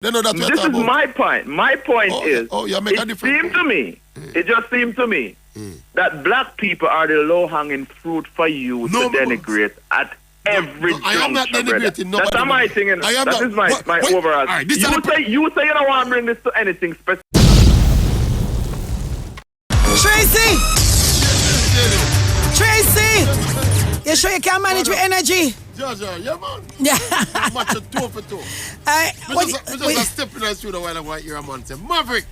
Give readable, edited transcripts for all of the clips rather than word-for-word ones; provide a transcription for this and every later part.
They know that this is my point. My point is, it seemed to me, it just seemed to me, that black people are the low-hanging fruit for you to denigrate at every juncture. I am not denigrating. That's not my thing. That is my overall. Right, you say you don't want to bring this to anything specific. Tracey! You sure you can manage with energy? Yeah, man. Yeah. Match a 2 for 2. We just step in the studio while I want to hear a man say, Maverick.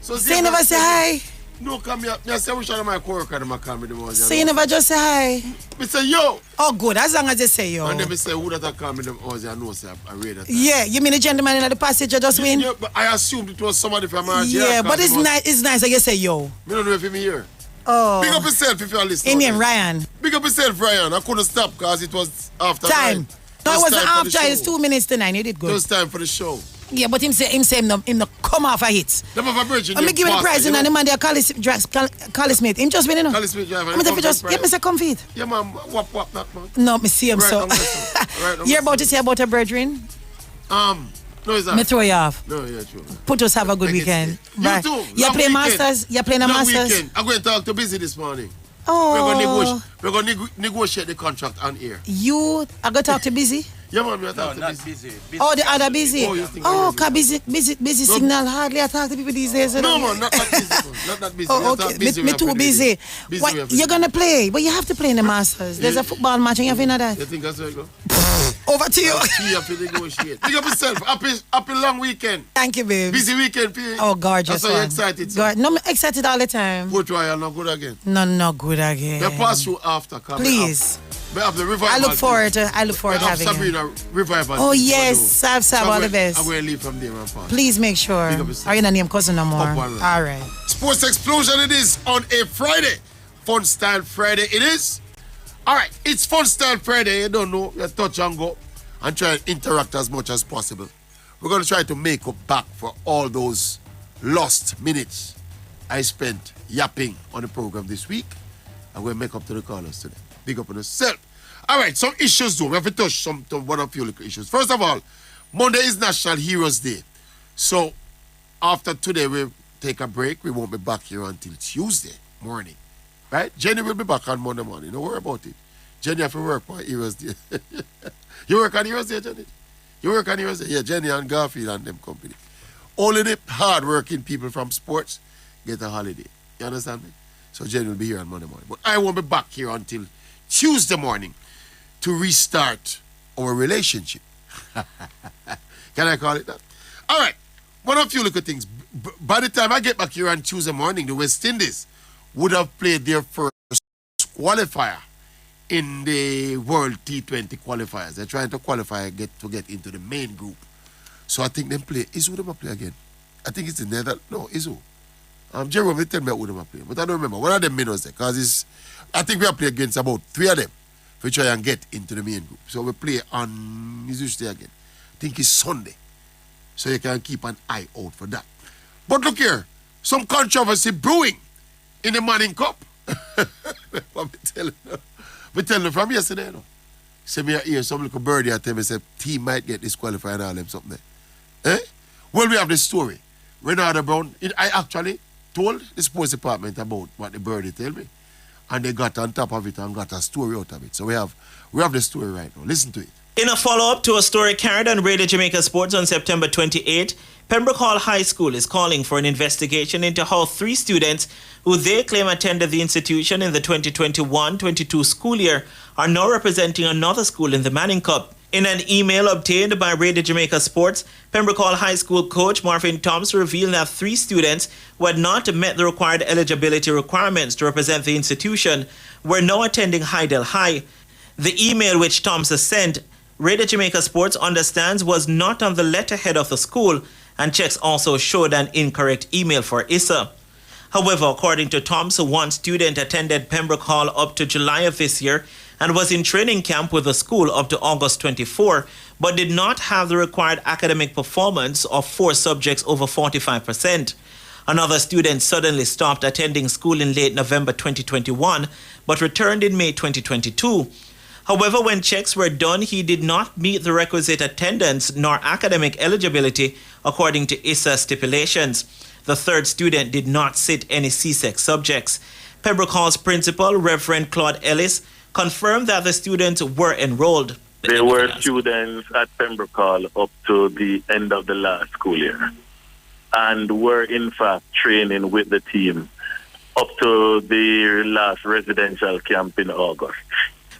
So say never say hi. No, come here. I say, we should have my co-worker and my come with the most. So you never just say hi? Me say, yo. Oh, good. As long as you say yo. And then me say, who that come with the most, I know, say, I read that. Yeah, you mean the gentleman in the passage just win? Yeah, but I assumed it was somebody from our Yeah, but it's nice that you say yo. Me don't know if him here. Oh. Big up yourself if you're listening. Indian Ryan. Big up yourself, Ryan. I couldn't stop because it was after time. 9. No, it wasn't after. It's 2 minutes to 9. You did good. It was time for the show. Yeah, but him say him no come off a hit. Them have a virgin. I'm give him the prize and the man there Carly Smith. Him just winning. Carly Smith driver. I'm just give me say come feet. Yeah, man. Whop that man. No, me see him right, so. You're about to say about a brethren? No, it's not. Me throw you off. No, yeah, true. Put us have a good weekend. You too. You play Masters? You playing the Masters? Weekend. I'm going to talk to Busy this morning. Oh. We're going to negotiate the contract on air. You are going to talk to Busy? Yeah, man, we're talking to Busy. Oh, the other Busy? Oh, because busy signal hardly I talk to people these days. No, man, not that busy. Not that busy. Oh, okay. Me too busy. What, you're going to play, but you have to play in the Masters. There's a football match and you have to know that. You think that's where you go? Over to you. You have to negotiate. Pick up yourself. Happy long weekend. Thank you, babe. Busy weekend for you. Oh, gorgeous. That's why you're excited. No, I'm excited all the time. Go try and not good again. No, not good again. They pass you after. Please. I look forward to having Sabrina you. Revival. Oh, yes. Sab, all the best. I will leave from there and pass. Please make sure. Are you not name cousin no more? All right. Sports Explosion it is on a Friday. Fun Style Friday it is. All right. It's Fun Style Friday. You don't know. You touch and go. And try and interact as much as possible. We're going to try to make up back for all those lost minutes I spent yapping on the program this week. I'm going to make up to the callers today. Big up on yourself. All right, some issues though. We have to touch one of your little issues. First of all, Monday is National Heroes Day. So after today, we'll take a break. We won't be back here until Tuesday morning. Right? Jenny will be back on Monday morning. Don't worry about it. Jenny have to work for Heroes Day. You work on Heroes Day, Jenny? You work on Heroes Day? Yeah, Jenny and Garfield and them company. Only the hard-working people from sports get a holiday. You understand me? So Jenny will be here on Monday morning. But I won't be back here until Tuesday morning to restart our relationship. Can I call it that? All right. One of few little things. By the time I get back here on Tuesday morning, the West Indies would have played their first qualifier in the World T20 qualifiers. They're trying to qualify and get into the main group. So I think them play. Isu them play again. I think it's the Netherlands. No, Isu. Jerome, they tell me who them play. But I don't remember. One of them minnows there. Because I think we have played against about 3 of them. We try and get into the main group. So we play on Tuesday again. I think it's Sunday. So you can keep an eye out for that. But look here. Some controversy brewing in the Manning Cup. What me telling you? We tell them from yesterday, you know. Say me hear some little birdie tell me say team might get disqualified and all them something there. Eh? Well, we have the story. Renata Brown, I actually told the sports department about what the birdie tell me. And they got on top of it and got a story out of it. So we have the story right now. Listen to it. In a follow-up to a story carried on Radio Jamaica Sports on September 28, Pembroke Hall High School is calling for an investigation into how 3 students who they claim attended the institution in the 2021-22 school year are now representing another school in the Manning Cup. In an email obtained by Radio Jamaica Sports, Pembroke Hall High School coach Marvin Thompson revealed that 3 students who had not met the required eligibility requirements to represent the institution were now attending Hydel High. The email which Thompson sent, Radio Jamaica Sports understands, was not on the letterhead of the school, and checks also showed an incorrect email for Issa. However, according to Thompson, one student attended Pembroke Hall up to July of this year and was in training camp with the school up to August 24, but did not have the required academic performance of 4 subjects over 45%. Another student suddenly stopped attending school in late November 2021, but returned in May 2022. However, when checks were done, he did not meet the requisite attendance nor academic eligibility according to ISA stipulations. The third student did not sit any CSEC subjects. Pembroke Hall's principal, Reverend Claude Ellis, confirmed that the students were enrolled. There were students at Pembroke Hall up to the end of the last school year and were in fact training with the team up to the last residential camp in August.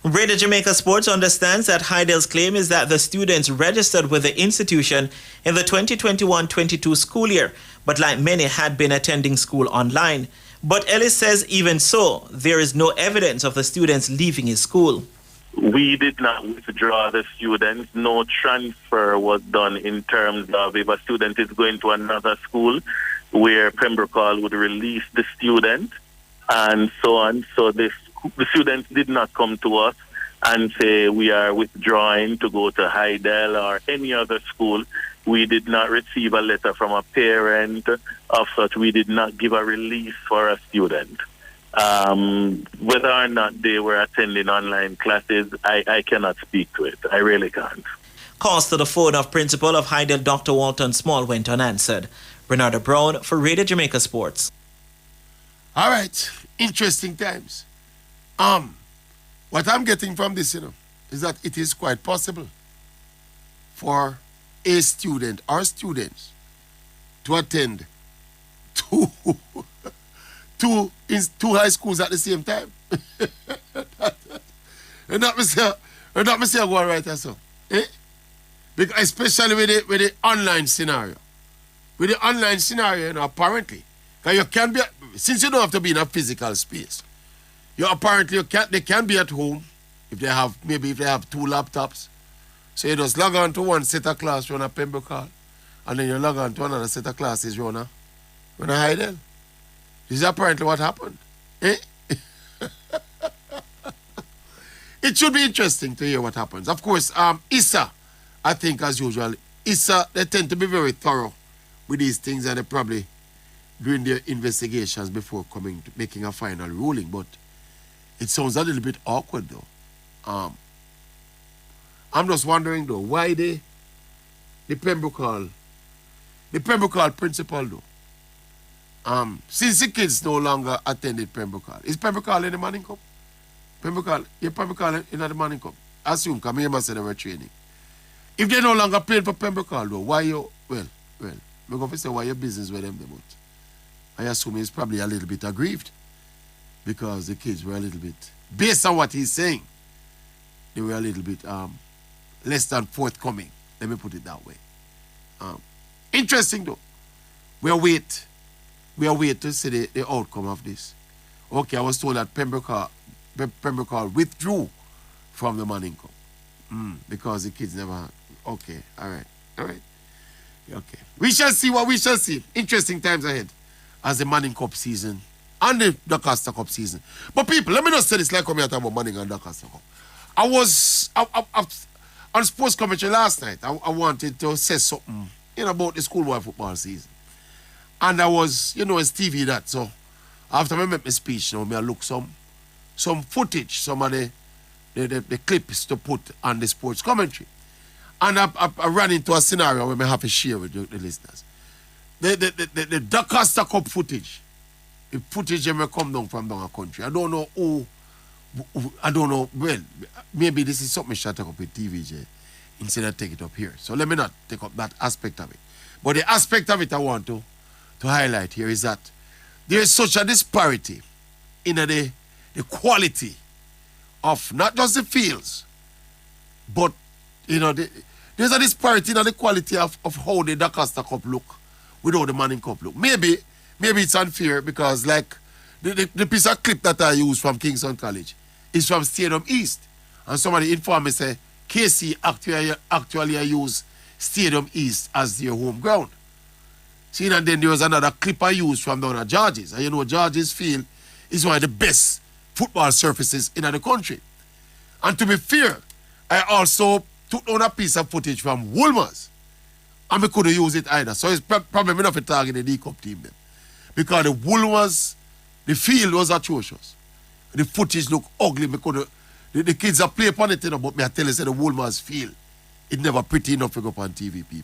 Radio Jamaica Sports understands that Heidel's claim is that the students registered with the institution in the 2021-22 school year, but like many had been attending school online. But Ellis says even so, there is no evidence of the students leaving his school. We did not withdraw the students. No transfer was done in terms of if a student is going to another school where Pembroke Hall would release the student and so on. So the students did not come to us and say we are withdrawing to go to Heidel or any other school. We did not receive a letter from a parent of such. We did not give a release for a student. Whether or not they were attending online classes, I cannot speak to it. I really can't. Calls to the phone of Principal of Heidel, Dr. Walton Small, went unanswered. Bernardo Brown for Radio Jamaica Sports. All right, interesting times. What I'm getting from this, is that it is quite possible for a student or students to attend two high schools at the same time. And not me say go on right so. Because especially with the online scenario. With the online scenario, apparently, because you can be, since you don't have to be in a physical space, they can be at home if they have 2 laptops. So you just log on to one set of class run a Pembroke Hall, and then you log on to another set of classes run a Heidel. This is apparently what happened. It should be interesting to hear what happens. Of course, ISA, I think as usual, ISA, they tend to be very thorough with these things, and they probably doing their investigations before making a final ruling. But it sounds a little bit awkward though. I'm just wondering though, why the Pembroke Hall principal though, since the kids no longer attended Pembroke Hall. Is Pembroke Hall in the morning cup? Pembroke Hall in the morning cup. Assume, come here, must say they were training. If they no longer playing for Pembroke Hall though, why you, I'm going to say why your business with them, but I assume he's probably a little bit aggrieved because the kids were a little bit, based on what he's saying, they were a little bit less than forthcoming. Let me put it that way. Interesting though. We are wait to see the outcome of this. Okay, I was told that Pembroke Hall withdrew from the Manning Cup because the kids never had. Okay, all right. Okay. We shall see what we shall see. Interesting times ahead as the Manning Cup season and the Doncaster Cup season. But people, let me not say this like I'm here talking about Manning and Doncaster Cup. I was on sports commentary last night. I wanted to say something, about the schoolboy football season. And I was, it's TV that. So after I make my speech, I look some footage, some of the clips to put on the sports commentary. And I ran into a scenario where I have to share with the listeners. The Doncaster Cup footage, the footage that may come down from down a country. I don't know who, well, maybe this is something I should take up with TVJ instead of take it up here. So let me not take up that aspect of it. But the aspect of it I want to highlight here is that there is such a disparity in the quality of not just the fields, but there's a disparity in the quality of how the Doncaster Cup look without the Manning Cup look. Maybe it's unfair because like the piece of clip that I use from Kingston College is from Stadium East. And somebody informed me say KC actually use Stadium East as their home ground. See, and then there was another clip I used from down at George's. And George's field is one of the best football surfaces in the country. And to be fair, I also took down a piece of footage from Woolmer's. And we couldn't use it either. So it's probably enough to target the D-Cup team then. Because the Woolmer's, the field was atrocious. The footage looked ugly. The kids are playing upon it, but me I tell you, say the Woolmer's field, it never pretty enough to go up on TV, people.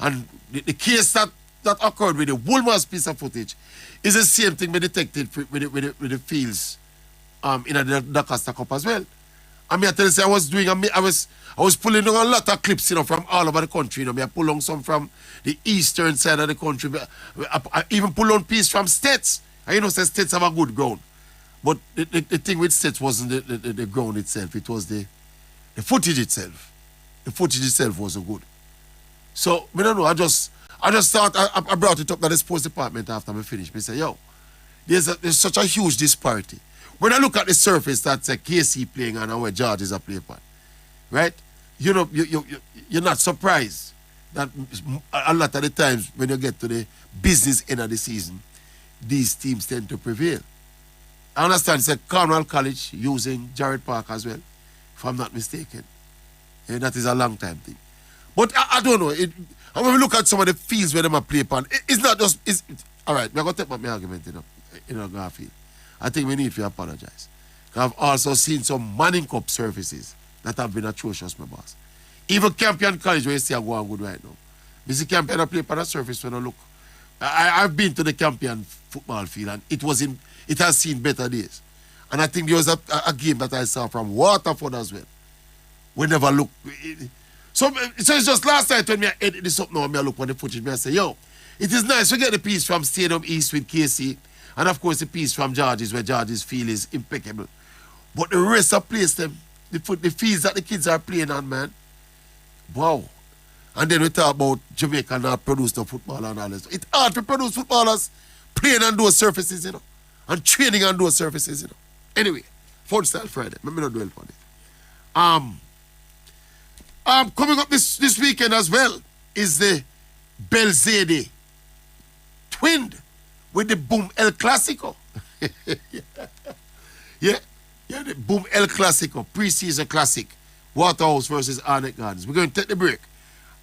And the case that occurred with the Woolman's piece of footage is the same thing we detected with the fields in the Doncaster Cup as well. I mean, I tell you, I was pulling on a lot of clips, from all over the country. I pull on some from the eastern side of the country. I even pull on piece from States. And say States have a good ground. But the thing with States wasn't the ground itself. It was the footage itself. The footage itself wasn't good. So, I don't know. I just thought I brought it up to the sports department after I finished. I said, yo, there's such a huge disparity. When I look at the surface that's a KC playing and where George is a player part, right? You're not surprised that a lot of the times when you get to the business end of the season, these teams tend to prevail. I understand it's a Cornwall College using Jared Park as well, if I'm not mistaken. And that is a long time thing. But I don't know. And when we look at some of the fields where they play upon, it's not just... all right, we're going to take my argument, Garfield. I think we need to apologize. I've also seen some Manning Cup surfaces that have been atrocious, my boss. Even Campion College, where you see I go on good right now. You see Campion, I play upon a surface when I look. I've been to the Campion football field and it has seen better days. And I think there was a game that I saw from Waterhouse as well. We never look. So it's just last night when I edit this up now, I look on the footage, I say, yo, it is nice. We get the piece from Stadium East with KC. And of course, the piece from George's, where George's field is impeccable. But the rest of place, the fields that the kids are playing on, man, wow. And then we talk about Jamaica not produce the football and all this. It's hard to produce footballers playing on those surfaces, and training on those surfaces, Anyway, Fun Style Friday. Let me not dwell on it. Coming up this weekend as well is the Belzede twinned with the Boom El Clasico. yeah, the Boom El Clasico, pre-season classic, Waterhouse versus Arnet Gardens. We're going to take the break,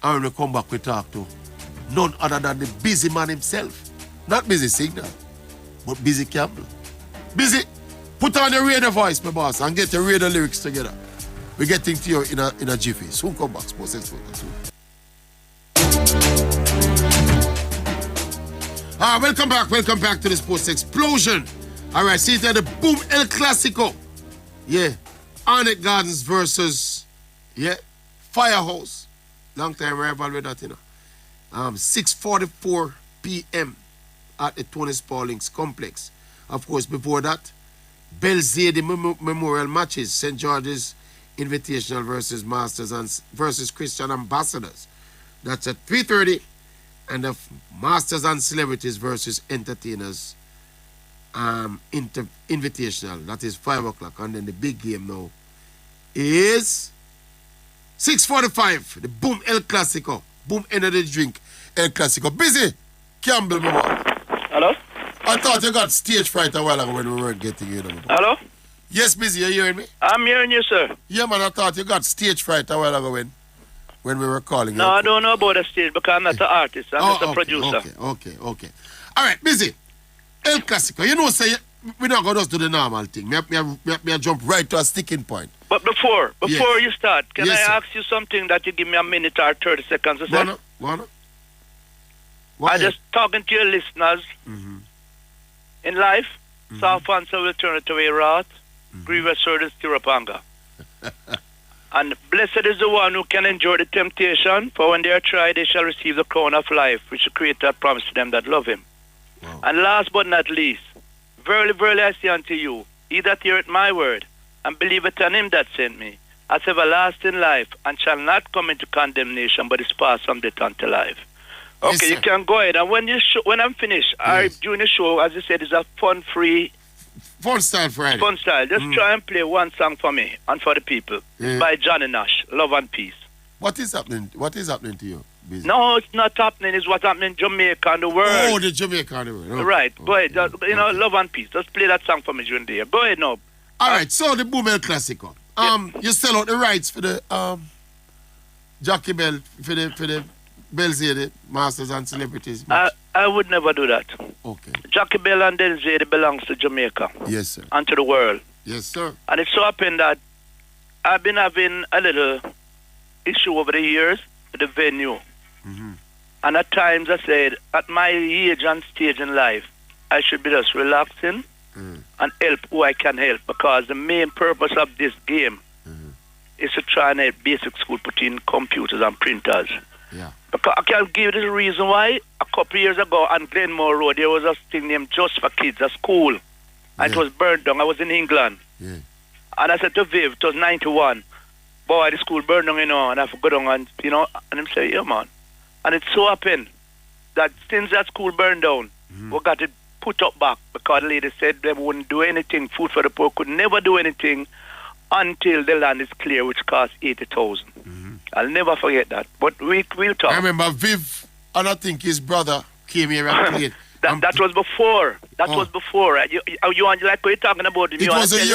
and when we come back, we talk to none other than the busy man himself. Not Busy Signal, but Busy Campbell. Busy, put on your radio voice, my boss, and get your radio lyrics together. We're getting to you in a jiffy. Soon come back, Sports Explosial. Welcome back to the Sports Explosion. All right, see there the Boom El Clasico. Yeah, Arnet Gardens versus, Firehouse. Long time rival with that, 6:44 p.m. at the Tony Spalding's complex. Of course, before that, Belzede Memorial matches, St. George's Invitational versus Masters and versus Christian Ambassadors. That's at 3:30. And the Masters and Celebrities versus Entertainers Invitational. That is 5 o'clock. And then the big game now is 6:45. The Boom El Clasico. Boom Energy Drink El Clasico. Busy Campbell, my man. Hello? I thought you got stage fright a while ago when we weren't getting you. Hello? Yes, Busy, you hearing me? I'm hearing you, sir. Yeah, man, I thought you got stage fright a while ago when we were calling you. No, I don't know about the stage because I'm not an artist. I'm just a producer. Okay. All right, Busy. El Clasico. Say, we're not going to just do the normal thing. Me jump right to a sticking point. But before Yes. you start, can Yes, I sir. ask you something that you give me a minute or 30 seconds to say? Wanna? I'm just talking to your listeners. In life, soft answer will turn it away wrath. Grievous word is stir up anger. And blessed is the one who can endure the temptation, for when they are tried, they shall receive the crown of life, which the Creator promised to them that love him. Wow. And last but not least, verily, verily, I say unto you, he that heareth my word, and believeth on him that sent me, hath everlasting life, and shall not come into condemnation, but is passed from death unto life. Okay, Yes, you can go ahead. And when I'm finished, during the show, as you said, it's a fun-free, Fun Style Friday. fun style. Just try and play one song for me and for the people. Yeah. It's by Johnny Nash, Love and Peace. What is happening to you, Busy? No, it's not happening. It's what's happening in Jamaica and the world. Oh, the Jamaica world. Okay. Right. Go ahead. Okay. Love and Peace. Just play that song for me during the year. Go ahead now. All right, so the Boom El Clasico. You sell out the rights for the Jockey Bell, for the Belzede Masters and Celebrities match. I would never do that. Okay. Jockey Bell and Belzede belongs to Jamaica. Yes, sir. And to the world. Yes, sir. And it so happened that I've been having a little issue over the years with the venue. And at times I said, at my age and stage in life, I should be just relaxing and help who I can help, because the main purpose of this game is to try and help basic school put in computers and printers. Yeah. Because I can give you the reason why. A couple of years ago on Glenmore Road, there was a thing named Just for Kids, a school. And it was burned down. I was in England. Yeah. And I said to Viv, it was 91. Boy, the school burned down, and I forgot on, and him say, yeah, man. And it so happened that since that school burned down, we got it put up back, because the lady said they wouldn't do anything. Food for the Poor could never do anything until the land is clear, which cost 80,000. I'll never forget that. But we'll talk. I remember Viv, and I think his brother came here and played. That was before. That was before. Right? You want, like what you're talking about? It was a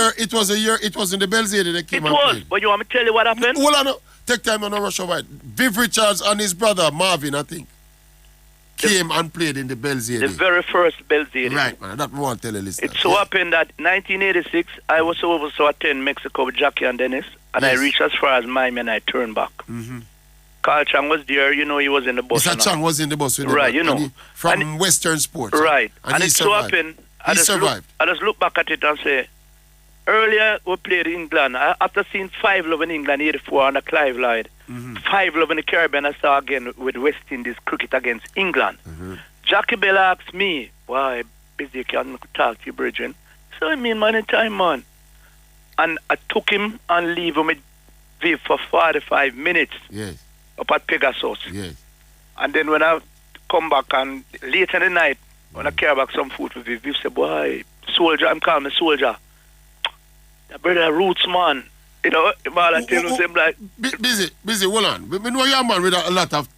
year. It was in the Belzade they came. It was. But you want me to tell you what happened? Hold on. Take time on a rush over it. Viv Richards and his brother Marvin, I think, came and played in the Belzade. The very first Belzade. Right, man. That we want to tell the listeners. It so happened that 1986, I was supposed to attend Mexico with Jackie and Dennis, and I reached as far as Miami and I turned back. Carl Chang was there, he was in the bus. Mr. Chang was in the bus with him. Right, from Western Sports. Right. And it so happened, I just look back at it and say, earlier we played England. After seeing 5-love in England, 84 on the Clive Lloyd, 5-love in the Caribbean, I saw again with West Indies cricket against England. Jackie Bell asked me, why, busy can talk to you, Bridget? So I mean, man, time, man. And I took him and leave him with Viv for 45 minutes. Yes. Up at Pegasus. Yes. And then when I come back and late in the night, when I carry back some food for Viv, Viv said, boy, soldier, I'm calling me soldier. That brother roots, man. All I tell him like... Busy, hold on. We know you're a man with a lot of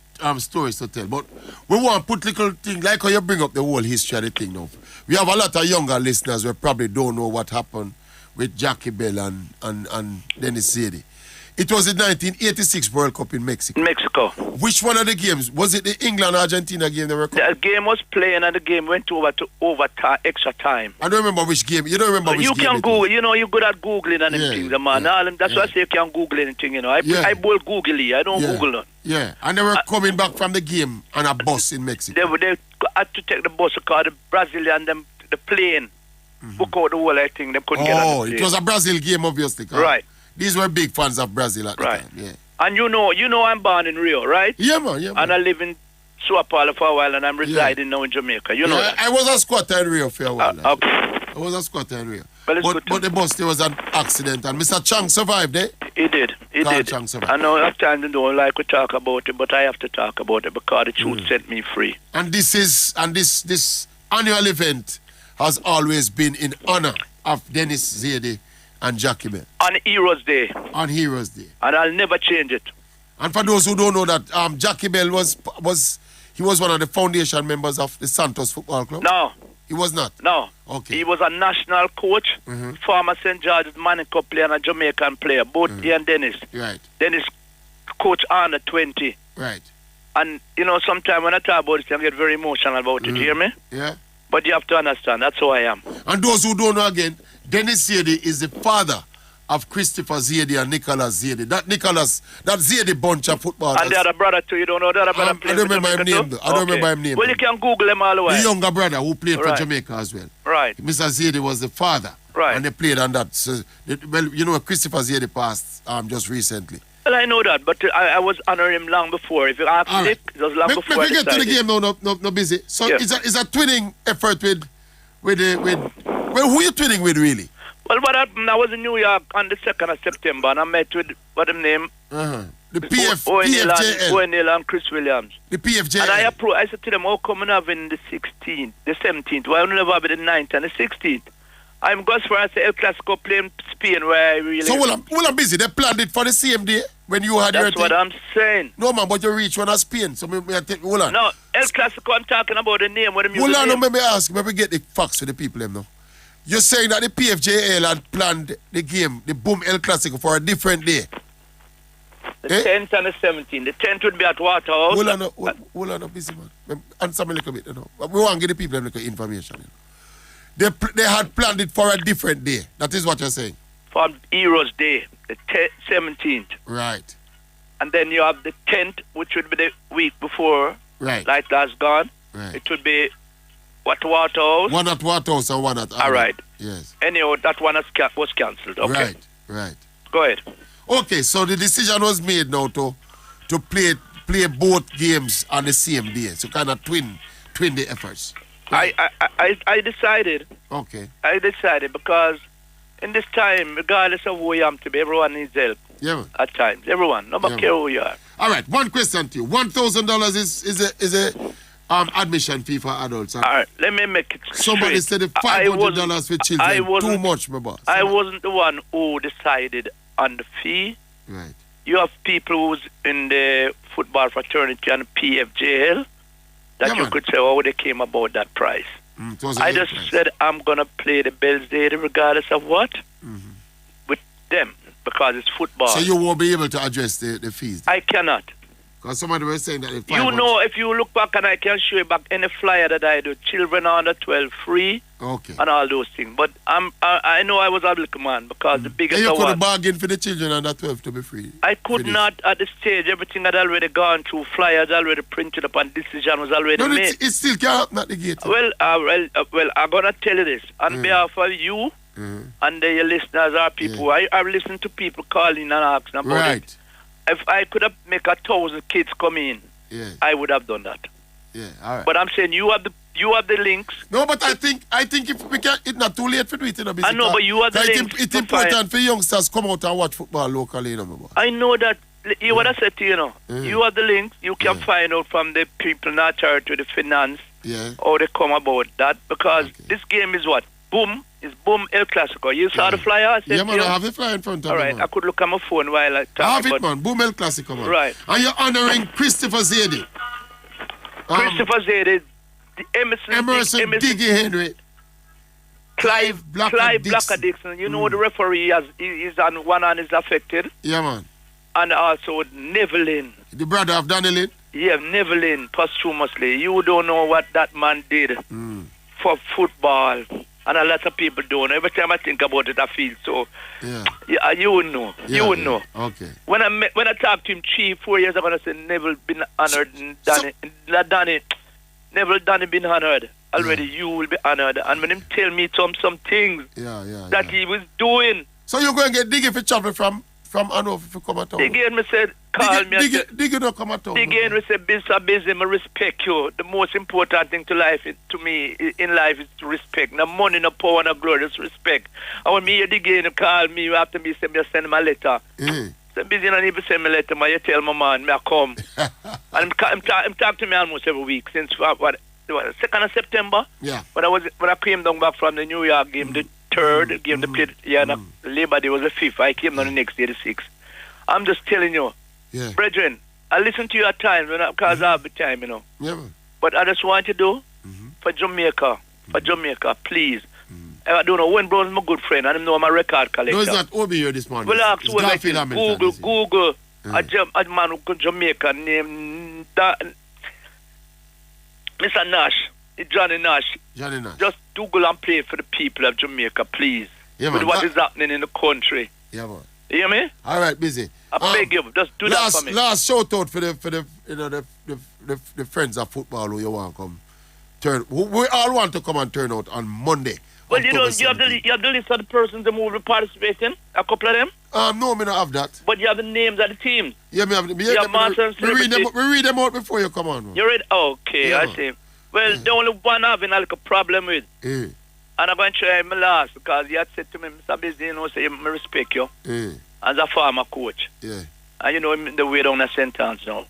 stories to tell, but we want to put little things, like how you bring up the whole history of the thing now. We have a lot of younger listeners who probably don't know what happened with Jackie Bell and Dennis Sadie. It was the 1986 World Cup in Mexico. Mexico. Which one of the games? Was it the England-Argentina game they were called? The game was playing and the game went over to extra time. I don't remember which game. You don't remember which game? You can Google. You're good at Googling and things, man. That's why I say you can Google anything, I both Googly. I don't Google none. Yeah, and they were coming back from the game on a bus in Mexico. They had to take the bus because the Brazilian, the plane, book out the whole thing. They couldn't get on the plane. It was a Brazil game, obviously. Right. These were big fans of Brazil at the time. Yeah. And you know I'm born in Rio, right? Yeah, man. And I live in Sao Paulo for a while, and I'm residing now in Jamaica. You know that. I was a squatter in Rio for a while. Okay. I was a squatter in Rio. But the bus, there was an accident, and Mr. Chang survived, eh? He did. Chang survived. I know at times you don't like to talk about it, but I have to talk about it because the truth set me free. And this annual event has always been in honor of Dennis Zadie and Jackie Bell. On Heroes Day. On Heroes Day. And I'll never change it. And for those who don't know that, Jackie Bell was one of the foundation members of the Santos Football Club? No. He was not? No. Okay. He was a national coach, former St. George's Manico player and a Jamaican player, both he and Dennis. Right. Dennis coach Arnet 20. Right. And, sometimes when I talk about it, I get very emotional about it. You hear me? Yeah. But you have to understand, that's who I am. And those who don't know again, Dennis Zadie is the father of Christopher Zadie and Nicholas Zadie. That Zadie bunch of footballers. And the other brother too, you don't know the other brother? I don't remember his name though. I don't remember his name. Well, you can Google him all the way. The younger brother who played for Jamaica as well. Right. Mr. Zadie was the father. Right. And they played on that. So, Christopher Zadie passed just recently. Well, I know that, but I was honoring him long before. If you ask me, it was long before. Let me get to the game now, no busy. So it's a twinning effort with who are you twinning with really? Well, what happened, I was in New York on the 2nd of September, and I met with, what his name? The PFJL. O'Neill and Chris Williams. The PFJL. And I said to them, how come I have in the 16th, the 17th? Why don't I have the 9th and the 16th? I'm going for I say El Clasico playing Spain where I really... So, well, I'm busy. They planned it for the same day when you had your thing. That's what I'm saying. No, man, but you reach one of Spain. So, hold on. No, El Clasico, I'm talking about the name. What the music hold on, let me ask. Let me get the facts to the people now. You're saying that the PFJL had planned the game, the Boom El Clasico, for a different day? The 10th and the 17th. The 10th would be at Waterhouse. Hold on, busy man. Answer me a little bit, We want to give the people a little information, They had planned it for a different day. That is what you're saying. For Heroes Day, the 17th. Right. And then you have the 10th, which would be the week before Right. Light has gone. Right. It would be Waterhouse. One at Waterhouse and one at Arnet. All right. Yes. Anyhow, that one was cancelled. Okay. Right. Go ahead. Okay, so the decision was made now to play both games on the same day. So kind of twin the efforts. Right. I decided. Okay. I decided because in this time, regardless of who you am to be, everyone needs help. Yeah, man. At times. Everyone. No matter care who you are. All right, one question to you. $1,000 is a admission fee for adults. All right, let me make it Somebody straight. said $500 for children. Too much, my boss. I wasn't the one who decided on the fee. Right. You have people who's in the football fraternity and PFJL that you could say, oh, they came about that price. I just said I'm going to play the Bells Day regardless of what with them because it's football. So you won't be able to address the fees? I cannot. Because somebody was saying that if if you look back and I can show you back any flyer that I do, children under 12 free and all those things. But I know I was a little man because the biggest and you could have bargained for the children under 12 to be free. I could not at the stage. Everything had already gone through, flyers already printed up and decision was already made. It still can't happen at the gate. Well, I'm going to tell you this. On behalf of you and your listeners or people, I've listened to people calling and asking about it. If I could have make 1,000 kids come in, I would have done that. Yeah, all right. But I'm saying you have the links. No, but I think if we can, it's not too late for doing it. I know, but you have the links. It's important for youngsters come out and watch football locally. You know, I know that. What I said to you, you have the links. You can find out from the people not charged with the finance how they come about that because this game is what? Boom. It's Boom El Clasico. You saw the flyer? I said man, I have the flyer in front of me. All right, I could look at my phone while I talk. I have it, man. Boom El Clasico, man. Right. And you're honoring Christopher Zadie. Christopher Zadie, Emerson Diggy Henry. Clive Blacker Dixon. You know the referee is on one hand is affected. Yeah, man. And also Neville. The brother of Danielin? Yeah, Neville, posthumously. You don't know what that man did for football. And a lot of people don't. Every time I think about it, I feel so. Yeah, you would know. You would know. Okay. When I talked to him 3-4 years ago, I said Neville been honored. Danny been honored. Already you will be honored. And when him tell me some things that he was doing. So you're going to get Diggy for travel from Hanover if you come at all? Diggy me said, call me. Diggy don't come at all. Diggy me said, Mr. Busy, I respect you. The most important thing in life is to respect. No money, no power, no glory, just respect. And when me hear Diggy call me after me say me send him a letter. So Busy don't even send me a letter, man. You tell my man, me I come. And him talk to me almost every week since 2nd of September. Yeah. When I came down back from the New York game, the 3rd game they played, Labor Day was the 5th. I came down the next day, the 6th. I'm just telling you, brethren, I listen to you at times because I have the time, you know. Yeah, man. But I just want to do for Jamaica, please. I don't know, Wayne Brown's my good friend, and I know I'm a record collector. No, it's not Obi here this morning. Well, ask Garfield Google a man from Jamaica named Mr. Nash. Johnny Nash. Just Google and play for the people of Jamaica, please. Yeah, with what is happening in the country. Yeah, man. You hear me? All right, Busy. I beg you, just do that for me. Last shout out for the friends of football who you want to come. We all want to come and turn out on Monday. Well, you have the list of the persons that will be participating. A couple of them. No, me not have that. But you have the names of the teams. Yeah, me have. You have Martin. We read them out before you come on. Man. You read? Okay, I see. Well, the only one I'm having a problem with. And I'm going to try my last because he had said to me, Mr. Busy, you know, say, I respect you as a former coach. Yeah. And you know, the way down the sentence now.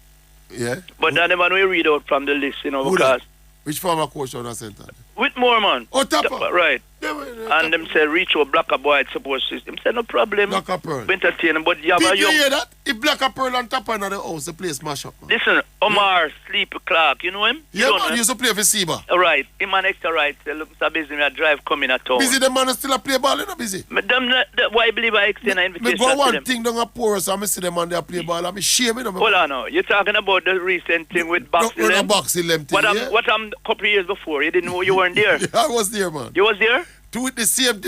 Yeah. But then when we read out from the list, you know, because. Which former coach on the sentence? With Mormon. Oh, Tapper. Right. And them say, reach out Blacker Boy support system. Say, no problem. Blacker Pearl. Entertain, but you have a young... hear that? If Blacker Pearl and Tapper in the house, the place smash up, man. Listen, Omar Sleepy Clark, you know him? Yeah, man, he used to play for Seba. Right. Him and extra right. Say, look, Mr. Busy, I drive coming at all. Busy, the man still a play ball, you know, Busy? Why I believe I extend an invitation to them? Me go one thing down a poor, so I see them and they play ball, and me shame, you know. Hold on now. You're talking about the recent thing with Boxing Lem? Boxing Lem thing, What happened a couple of years before? You didn't know you weren't there? I was there, man. You was there? To the same,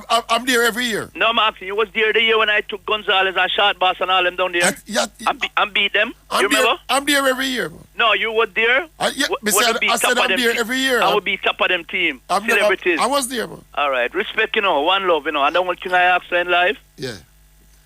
I'm there every year. No, I'm asking, you was there the year when I took Gonzalez and Shot Boss and all them down there? And beat them? You remember? I'm there every year, man. No, you were there? I said I'm there every year. I would be top of them team. Celebrities. I was there, man. All right. Respect, one love, And the one thing I ask in life, yeah.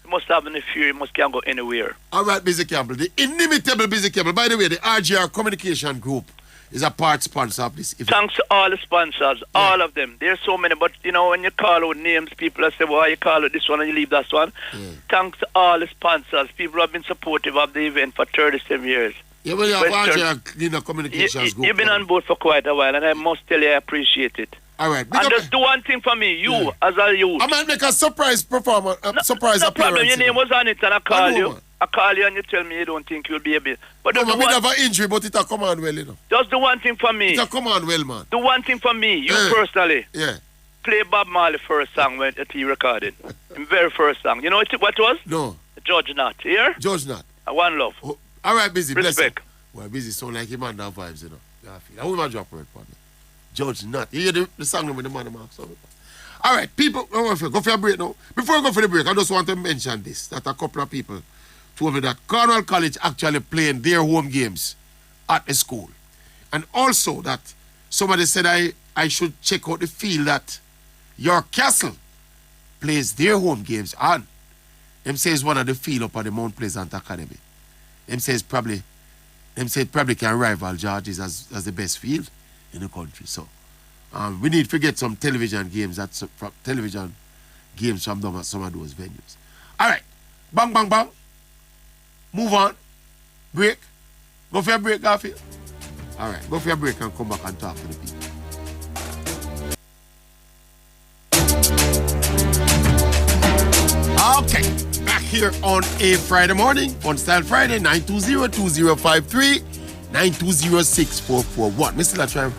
You must have any fear. You can't go anywhere. All right, Busy Campbell. The inimitable Busy Campbell. By the way, the RGR Communication Group is a part sponsor of this event. Thanks to all the sponsors, all of them. There's so many, but when you call out names, people say, why you call out this one and you leave that one? Yeah. Thanks to all the sponsors. People have been supportive of the event for 37 years. Yeah, well, you have RGR Communications Group. You've been on board for quite a while, and I must tell you I appreciate it. All right. And just do one thing for me, as a youth. I might make a surprise performance, surprise no appearance. No problem, your name was on it and I call you. I call you and you tell me you don't think you'll be able. But we have an injury, but it'll come on well, Just do one thing for me. It'll come on well, man. Do one thing for me, you personally. Yeah. Play Bob Marley's first song that he recorded. His very first song. You know what it was? No. Judge Not. Here? Judge Not. One love. Oh, all right, Busy. Respect. Well, Busy sound like him and that vibes, Garfield. I will not drop word, partner. Judge Not. You hear the song with the man marks. All right, people, go for a break now. Before I go for the break, I just want to mention this, that a couple of people told me that Cornwall College actually playing their home games at the school. And also that somebody said I should check out the field that York Castle plays their home games on. Them says one of the field up at the Mount Pleasant Academy. Them says probably can rival George's as the best field in the country. So we need to get some television games from some of those venues. All right, bang, bang, bang. Move on. Break. Go for a break, Garfield. All right, go for a break and come back and talk to the people. Okay, back here on a Friday morning, Fun Style Friday, 920-2053, 920-6441. Mr. Latra,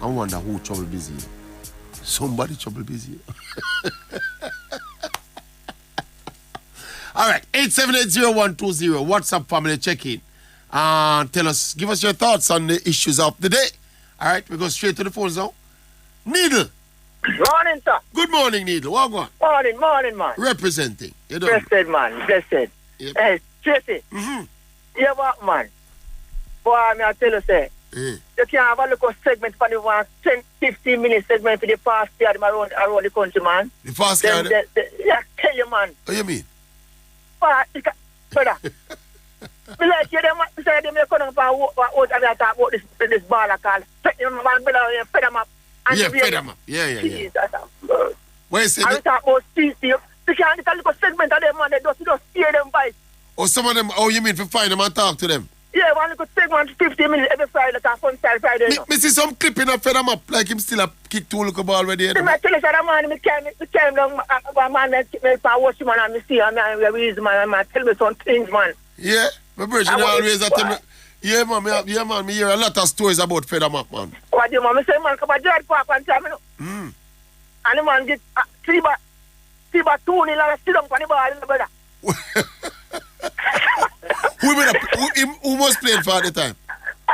I wonder who trouble busy. Somebody trouble busy. All right, 8780120, WhatsApp family check-in. Give us your thoughts on the issues of the day. All right, we go straight to the phone now. Neegle. Morning, sir. Good morning, Neegle. What go on? Morning, man. Representing. You know. Blessed, man. Blessed. Yep. Hey, Tracey. Yeah, what, man? Boy, I tell you, say, you can have a little segment for the 10, 15 minute segment for the fast year around the country, man. The fast year? Yeah, tell you, man. What do you mean? Brother. Me like you, them say them come up and talk about this ball I call. Fed them up. Yeah, fed them up. Yeah. What you say? I talk about CC. You can't get a little segment of them, man. They just hear them voice. Oh, some of them, you mean to find them and talk to them? Yeah, one little segment 15 minutes every Friday, like a Fun Style Friday. Me see some clipping of fed them up, like him still a kick two look ball already. I tell you, that man, me came down, man, me watch him and me see him, man, I tell me some things, man. Yeah, my virgin always tell me. Yeah, man, me hear a lot of stories about fed them up, man. What do you, man? Me say, man, come on, George Park one time, you know. And the man get 3 by 2 and sit down on the ball, brother. Who was playing for at the time?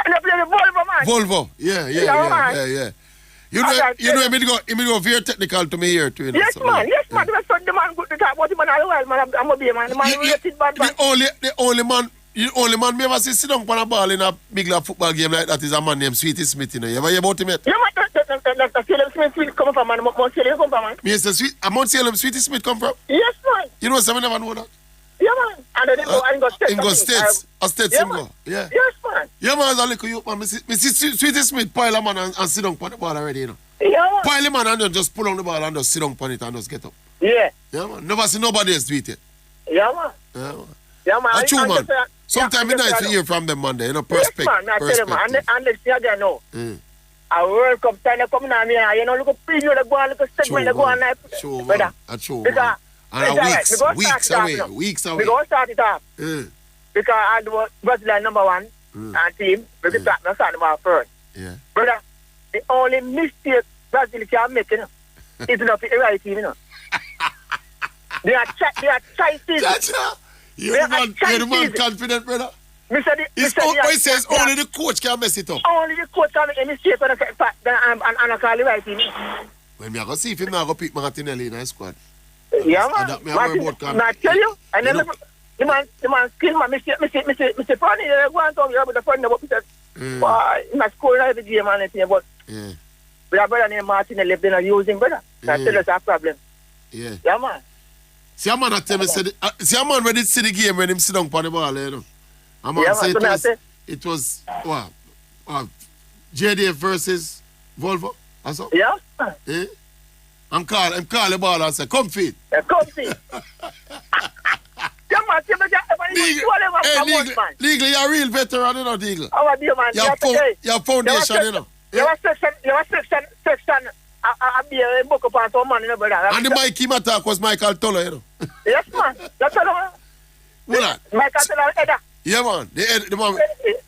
They played Volvo, man. Volvo, yeah. You know, he go very technical to me here too. Yes, man. The man good to talk about him and all while, man. I'm a be man. The man rated bad, man. The only man me ever see sit down on a ball in a big love football game like that is a man named Soutie Smith. You know, you ever hear about him yet? Yeah, man. That's Salem Smith come from, man. Mount Salem come from, man. Yes, Mount Salem Soutie Smith come from? Yes, man. You know, some never know that. Yeah, man. And then he go States. He go States. States him go. Yeah. Yes, man. Yeah, man, as a little youth, man. Me see Soutie Smith pile a man and sit down on the ball already, you know. Yeah, man. Pile a man and then just pull on the ball and just sit down on it and just get up. Yeah. Yeah, man. Never see nobody else do it yet. Yeah, man. Yeah, man. Yeah, man. That's true, man. Sometimes it's nice to hear from them, man. You know, perspective. Yes, man. I tell you, man. And let's see again now. A World Cup time they come now, you know, look at preview, they go on, look at segment, they go on. True, man. That's true, man. And weeks away. We go start it off. Because I do Brazil number 1 and team. We start about first. Yeah. Brother, the only mistake Brazil can make, you know, is not the right team, you know. They are choices. You're the man confident, brother. He says only the coach can mess it up. Only the coach can make a mistake and I call the right team. When I go see if him now go pick Martinelli in his squad. Yeah, man. I tell you, and then the man skill, man. Mr. Funny, go and talk about the funny about Mr. In my school, I the game and anything, but we have brother named Martinelli, they're not using, brother. That's still a problem. Yeah. Yeah, man. See, a man tell me, see, a man when he see the game when him sit down on the ball, you know. A man say it was, what? JDF versus Volvo, or so? Yeah. Eh? I'm call the ball and say, come feed. Come feed. Neegle, you're a real veteran, you know, Neegle. How do you, man? Your foundation, you know. You have section. I'll be a book of our man, you know, brother. And the mic him attack was Michael Toller, you know. Yes, man. That's all. What? Michael Toller, yeah, man. The man.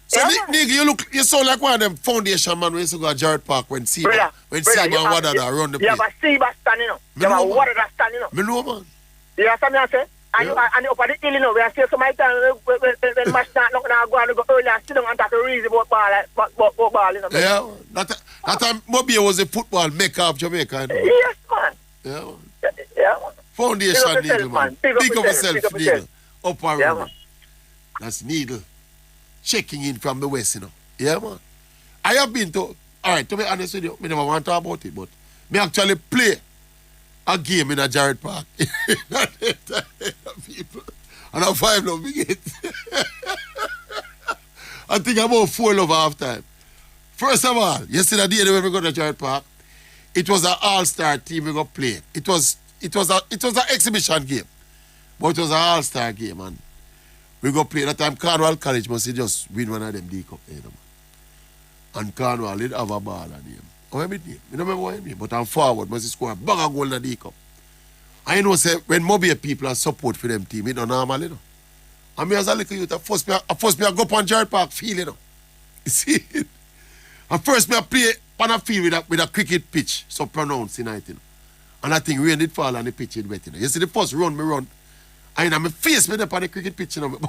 So, Neegle, you sound like one of them foundation man when you used to go to Jared Park when Seba and Wadada run the place. You have a Seba stand, you know. You have a Wadada stand, you know. Me know, man. You have something I say? And up at the hill, you know, we are still some time when match not go and go early and sit down and talk a reason about ball, you know. Yeah, that time Mobile was a football maker of Jamaica, you know. Yes, man. Yeah, man. Yeah, man. Foundation Neegle, man. Pick up yourself, Neegle. Up and yeah, man. That's Neegle. Checking in from the west, you know. Yeah, man. I have been to, alright, to be honest with you, I never want to talk about it, but me actually play a game in a Jared Park. People. And I'm 5 love begin. I think about 4 love half time. First of all, yesterday when we go to Jared Park, it was an all-star team we got play. It was an exhibition game. But it was an all-star game, and we go play. That time Cornwall College must just win one of them D Cup, you know, man. And Cornwall did have a ball on him. How am I name? I don't remember what I mean, but I'm forward, must score a bag of goal in the D Cup. I know say when Mobile people are support for them team, it's not normal, you know. And me as a little youth, I first me I go up on Jared Park field, you know. You see it? And first me I play on a field with a cricket pitch, so pronounced in it, you know. And I think rain did fall and the pitch is wet, you know. You see the first run, me run. And my face me up on the cricket pitch, you know.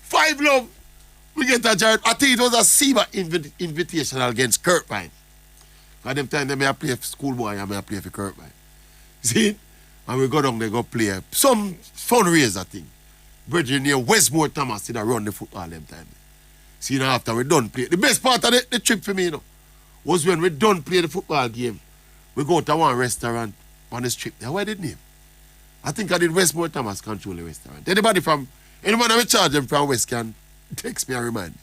5 love. We get a Jared. I think it was a Seba invitational against Kirkvine. At them time, they may play for schoolboy and may play for Kirkvine. See? And we go down there, go play some fundraiser thing. Brethren near Westmore Thomas did run the football them time. See, now after we done play. The best part of the trip for me, you know, was when we done play the football game. We go to one restaurant on the strip there. Where did name? I think I did Westmore Thomas control the restaurant. Anyone who charge them from West can text me and remind me.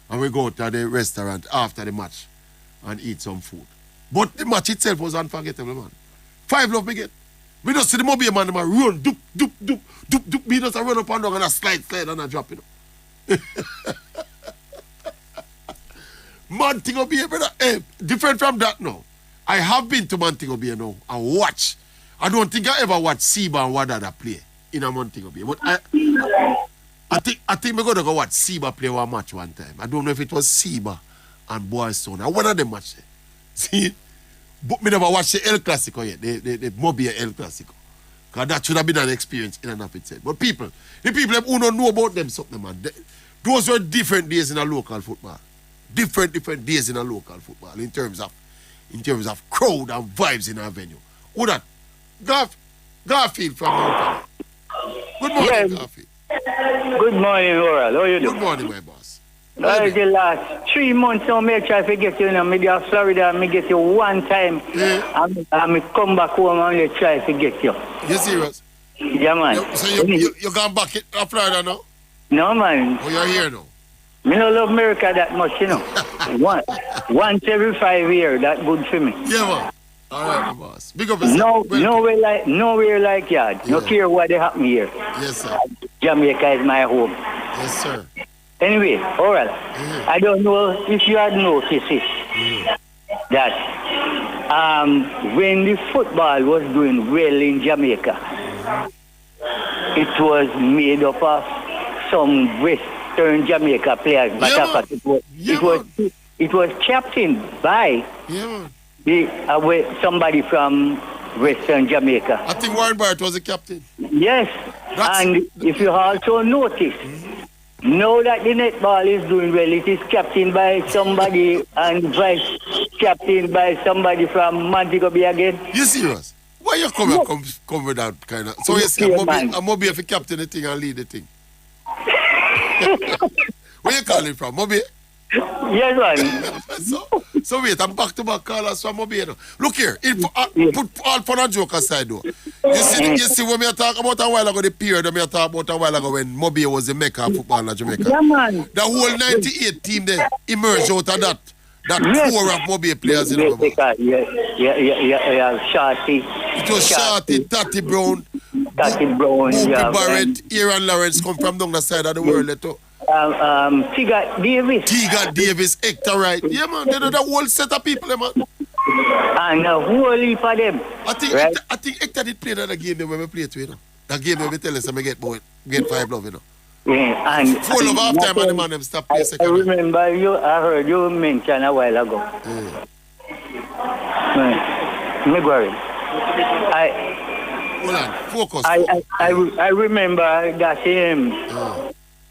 And we go to the restaurant after the match and eat some food. But the match itself was unforgettable, man. 5 love me get. We just see the mobile man run, dup, dup, dup, dup, dup. We just run up and down and a slide and a drop, you know. Montego Bay, brother. Hey, different from that now. I have been to Montego Bay now and watch. I don't think I ever watched Seba and Wadada play in a Montego Bay. But I think we're going to go watch Seba play one match one time. I don't know if it was Seba and Boys Town. I one of them match. See? But me never watched the El Clasico yet, the Mobile El Clasico. Because that should have been an experience in and of itself. But the people who don't know about them something, man, those were different days in a local football. Different days in a local football in terms of crowd and vibes in our venue. Who that? Garfield from Mountain. Good morning, Garfield. Good morning, Oral. How you doing? Good morning, my boss. The last 3 months, I make sure I get you. I get Florida, I get you one time. Yeah. I come back home and try to get you. You serious? Yeah, man. So you gone back to Florida now? No, man. Oh, you're here now? Me don't love America that much, you know. Once every 5 years, that's good for me. Yeah, man. All right, my boss. Big up yourself. Nowhere like yard. Yeah. No care what they happen here. Yes, sir. Jamaica is my home. Yes, sir. Anyway, all right. Mm-hmm. I don't know if you had noticed it, that when the football was doing well in Jamaica, it was made up of some Western Jamaica players. It was captained by somebody from Western Jamaica. I think Warren Barrett was the captain. Yes. If you also notice, Now that the netball is doing well, it is captained by somebody and vice captained by somebody from Montego Bay again. You serious? Why you come with that kind of... So you say, I'm Moby if you captain the thing and lead the thing. Where you calling from? Moby? Yes, man. So wait, I'm back-to-back callers from Moby. Look here, put all fun and joke aside though. You see when we talk about a while ago, the period when we talk about a while ago when Moby was the Mecca of football in Jamaica. Yeah, man. The whole 98 team there emerged out of that core of Moby players. You know, yeah, Shorty. It was Shorty, Tatty Brown, Boopy Barrett, Aaron Lawrence come from down the side of the world too. Tiga Davis, Hector Wright. Yeah, man, they know the whole set of people, man. And a whole heap of them. I think Hector did play that game when we played, you know. That game when we tell us I get 5 love, you know. Yeah, and 4 love half time and the man them stop playing second. I remember I heard you mention a while ago. Me worry. Hold on, focus. I remember that him.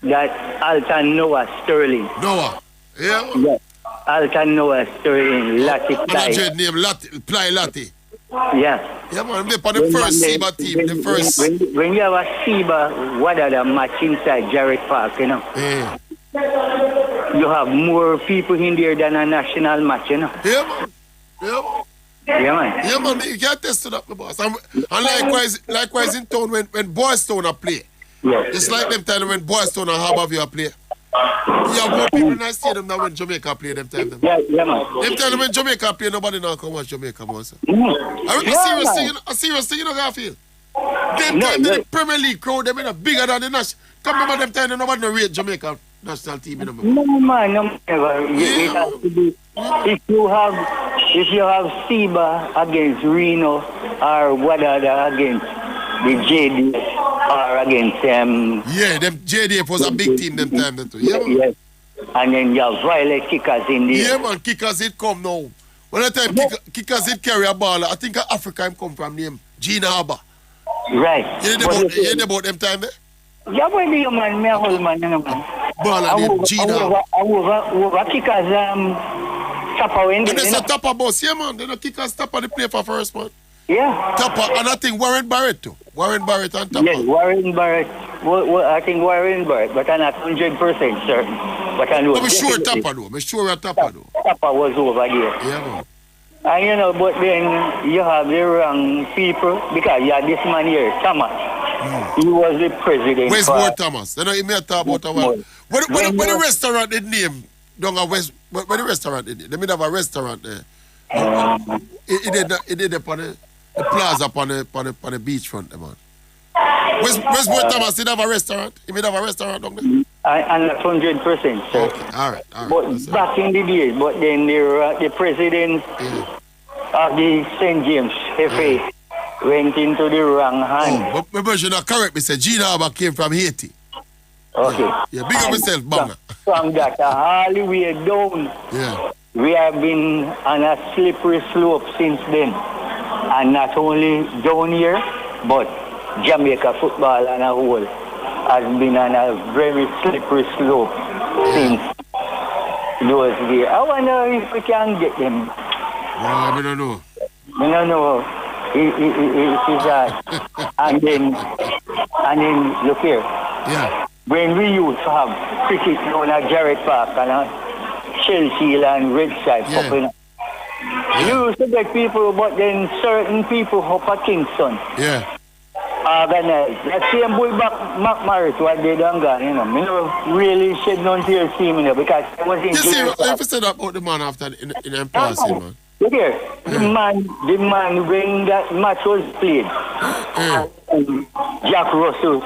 That Alton Noah Sterling. Noah? Yeah. Alton Noah Sterling, Lati Ply. Another name, Ply Lati. Yeah. Yeah, man, they're on the first SEBA team, the first. When you have a SEBA, what are the match inside Jarrett Park, you know? Yeah. You have more people in there than a national match, you know? Yeah, man. Yeah. Yeah, man. Yeah, man, you can't test it up, my boss. And likewise in town, when Boys Town play, it's like them time when Boys Town and Harborview play. You have more people in the stadium than when Jamaica play them time. Yeah, man. Them time when Jamaica play, nobody now come watch Jamaica, man. A serious thing, you know, Garfield. Them time the Premier League crowd, them bigger than the national. Come remember them time, nobody no rate Jamaica national team. No, man, never. It has to be. If you have SEBA against Reno or whatever against the JDF or against yeah, them JDF was a big team them time too. Yeah, man. Yes. And then you have Violet kickers in there. Yeah, man, kickers it come now. When the time kickers it carry a ball, I think Africa come from name Gina Harbour. Right. You know about them time there? Yeah, but you man, me a whole man, you know, man. Ball name Gina. Over kickers Tapper when and there's a Tapper boss, yeah, man. They don't kickers Tapper the play for first, man. Yeah. Tapper, and I think Warren Barrett too. Warren Barrett and Tapper. Yes, Warren Barrett. I think Warren Barrett, but I'm not 100% certain. But I know. I'm sure Tapper though. I'm sure Tapper though. Tapper was over there. Yeah, man. And you know, but then you have the wrong people because you have this man here, Thomas. He was the president. Where's more Thomas? You know, he may talk about a while. When the restaurant is named, down at West, where the restaurant is, they may have a restaurant there. It did upon the plaza upon the beachfront, man. Where's more Thomas? Did have a restaurant? He may have a restaurant down there? I'm not 100%, sir. Okay, all right. But back in the days, but then the president of the St. James FA went into the wrong hand. Oh, but maybe you not correct me. Say Gina Harbour came from Haiti. Okay. Yeah, big up yourself, banger. From that all the way down. Yeah. We have been on a slippery slope since then. And not only down here, but Jamaica football as a whole has been on a very slippery slope since those days. I wonder if we can get them. I don't know. I don't know. It is that. And then, look here. Yeah. When we used to have cricket down at Jarrett Park and Chelsea and Red Stripe up, you know. You used to get people, but then certain people up at Kingston. Yeah. Organized. That same boy back McMarris what they done gone, you know. Me no really shed none tears team, you know, because I was in you see, if you said about the man after in the passing, man. Look here, the man when that match was played, Jack Russell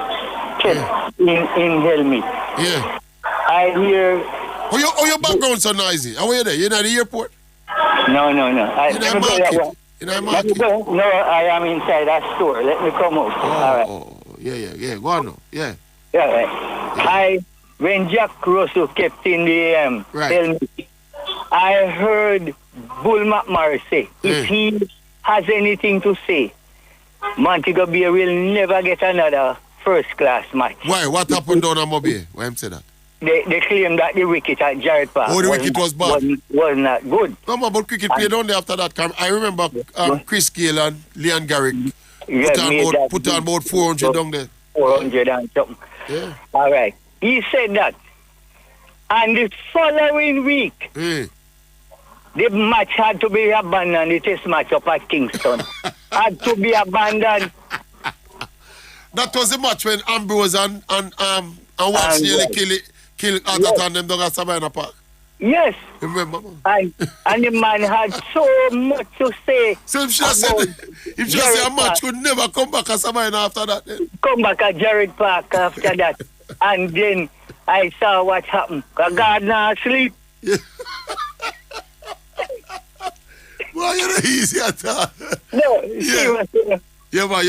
kept in helmet. Yeah. I hear. Oh, your background so noisy. How are you there? You're at the airport? No. In a market? In a market? No, I am inside that store. Let me come out. All right. Oh, yeah. Go on now. Yeah. Yeah. When Jack Russell kept in the helmet, I heard Bull McMurray say, if he has anything to say, Montego Bay will never get another first-class match. Why? What happened down at Mobay? Why him say that? they claim that the wicket at Jared Park the wicket was bad. Was not good. No, but cricket played only after that. I remember Chris Gale and Leon Garrick put on about 400 down there. 400 and something. Yeah. All right. He said that. And the following week, the match had to be abandoned. The test match up at Kingston had to be abandoned. That was the match when Ambrose and Watts nearly killed Arnet them down at Savannah Park. Yes. Remember, man? And the man had so much to say. So if she said a match could never come back at Savannah after that. Then. Come back at Jared Park after that. And then I saw what happened. Gardner asleep. Yeah. Well, you're not easy at all. No, seriously. Yeah, man,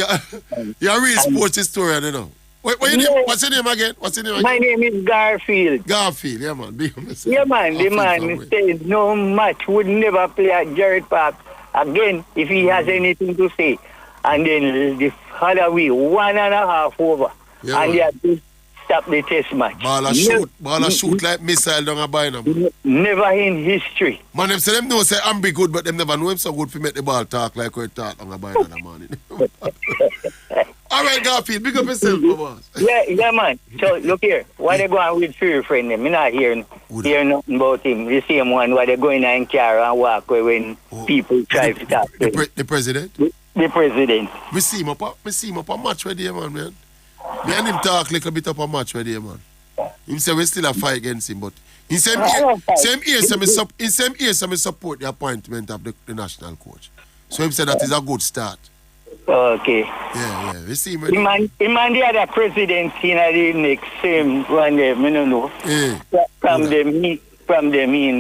you're a real sports historian, you know. What's your name again? My name is Garfield. Garfield, yeah, man. Yeah, man. The man said no match would never play at Jared Park again if he has anything to say. And then the other week, 1.5 over. Yeah, and he had to stop the test match. Ball shoot like missile down a bine. Never in history. Man, them say them know say I'm be good, but them never know him so good to make the ball talk like we talk on a bine in the morning. All right, Garfield, big up yourself, boss. Yeah, man. So, look here. Why they going with Fury friend? I'm not hearing nothing about him. The same one where they going in car and walk away when people try to talk to him. The president? The president. We see him up a match right there, man. Me and him talk a little bit up a match right there, man. He say we still a fight against him, but in same year, some support the appointment of the national coach. So he said that is a good start. Okay. Yeah. We see him. The man the other president in the next same one there, I don't know. Yeah. From them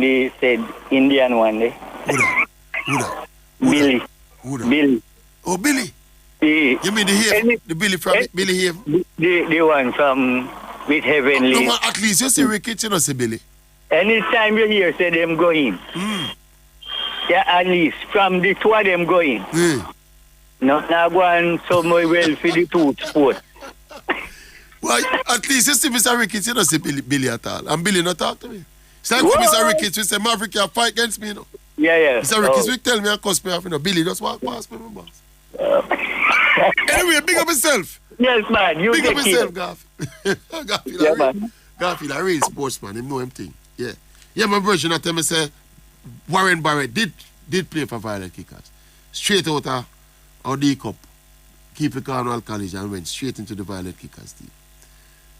they said Indian one there. Who that? Billy. Billy. Oh, Billy. You mean the Billy from Billy here? The one from with Heavenly. No, at least you see Ricketts, you know, see Billy. Anytime you hear say them go in. Yeah, at least from the two of them going. Not now go on somewhere well for the two sport. Well, at least you see Mr. Ricketts, you don't see Billy at all. And Billy not talk to me. It's like Mr. Ricketts, we say Maverick can fight against me, you know. Yeah. Mr. Ricketts will tell me and cuss me off, you know. Billy just walk past me, my boss. Anyway, big up yourself. Yes, man. You big up yourself, Garfield. Garfield, a real sportsman. Him know him thing. Yeah. Yeah, my version of tell me say Warren Barrett did play for Violet Kickers. Straight out of D Cup. Keep it Cornwall College and went straight into the Violet Kickers team.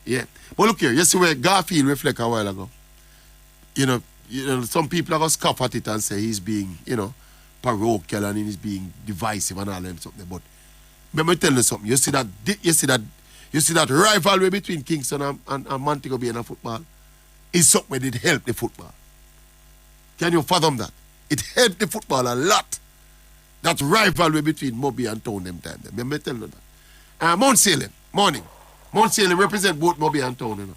Yeah. But look here, you see where Garfield reflect a while ago. You know, some people are going to scoff at it and say he's being, parochial and he's being divisive and all them something. But let me tell you something. You see that rivalry between Kingston and Montego Bay in football is something that helped the football. Can you fathom that? It helped the football a lot. That rivalry between Moby and Town them time. Let me tell you that. Mount Salem, morning. Mount Salem represent both Moby and Town, you know.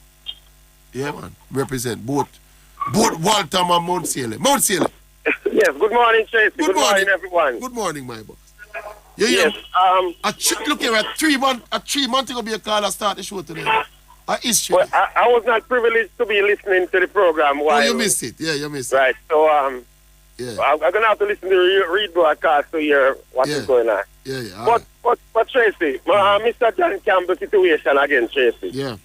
Yeah, man. Represent both Waltham and Mount Salem. Mount Salem. Yes, good morning, Tracey. Good morning, everyone. Good morning, my boss. Yes. Look here, a 3 months ago be a call to start the show today. History. Well, I was not privileged to be listening to the program. Oh, you missed it. Yeah, you missed it. Right. So, I'm going to have to listen to the read broadcast to hear what is going on. Yeah. But Tracey, Mr. John Campbell situation again, Tracey. Yeah.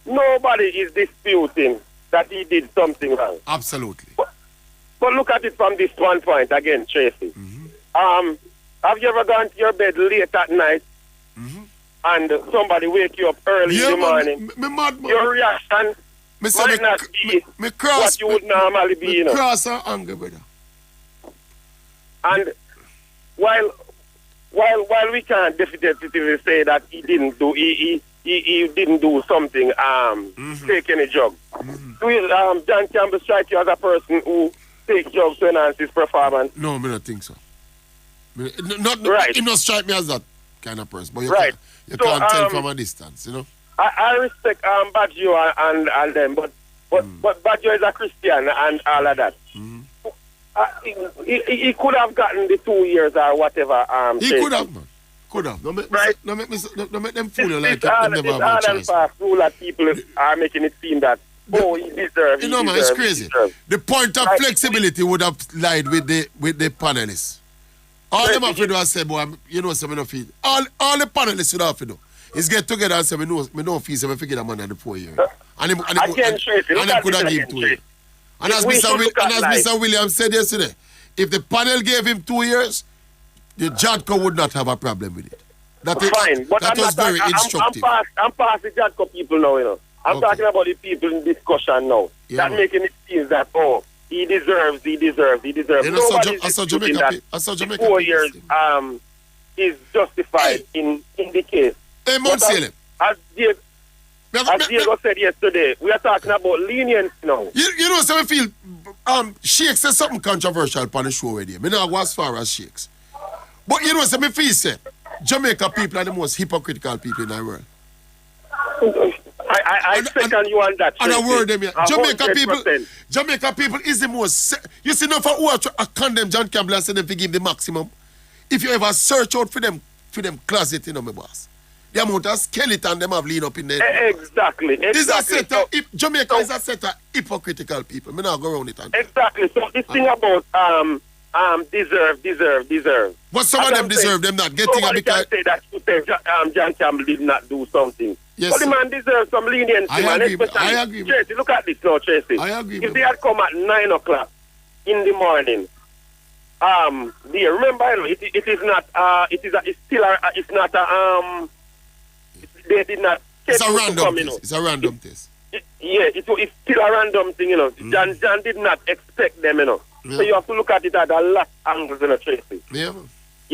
Nobody is disputing that he did something wrong. Absolutely. But look at it from this one point again, Tracey. Mm-hmm. Have you ever gone to your bed late at night and somebody wake you up early in the morning? Your reaction might not be what you would normally be, you know. Cross and anger, brother. And while we can't definitively say that he didn't do something, take any drug. John Campbell strike you as a person who takes drugs to enhance his performance? No, I don't think so. Right. He not strike me as that kind of person, but you can't tell from a distance, you know. I respect Baggio and them, but Baggio is a Christian and all of that. He could have gotten the 2 years or whatever. He could have, man. Could have. Don't make them fool you like it's hard and fast rule that people are making it seem that he deserves. You know, man, it's crazy. The point of flexibility would have lied with the panelists. All them have to do is say, boy, you know, some no feel. All the panelists would have to do is get together and say, me no feel, so me figure that man in the 4 years. And him could have given 2 years. And as Mr. Williams said yesterday, if the panel gave him 2 years, the Jadco would not have a problem with it. Fine, but that was very instructive. I'm past the Jadco people now, you know. I'm talking about the people in discussion now. Yeah, that making it seem that, he deserves. You know, so Jamaica 4 years is justified in the case. Hey, Salem. As Diego said yesterday, we are talking about lenience now. You know, so I feel Shakes said something controversial on the show already. I don't go as far as Shakes. But you know, so I feel say Jamaica people are the most hypocritical people in the world. I second you on that. And a word them here. Jamaica people is the most. You see, enough for who I condemn John Campbell and say them to give the maximum. If you ever search out for them closet, you know, my boss. The amount of skeleton them have lean up in there. Exactly. This is a set of, Jamaica is a set of hypocritical people. Me not go around it. Exactly. So this thing about deserve. But some of them deserve them not getting a because say that John Campbell did not do something. Yes. But the man deserves some leniency. I agree. Tracey, look at this now, Tracey. I agree. If they had come at 9 o'clock in the morning, remember, it is not. They did not. It's a random test. It's a random test. It's still a random thing, you know. John did not expect them, you know. Yeah. So you have to look at it at a lot of angles, you know, Tracey. Yeah.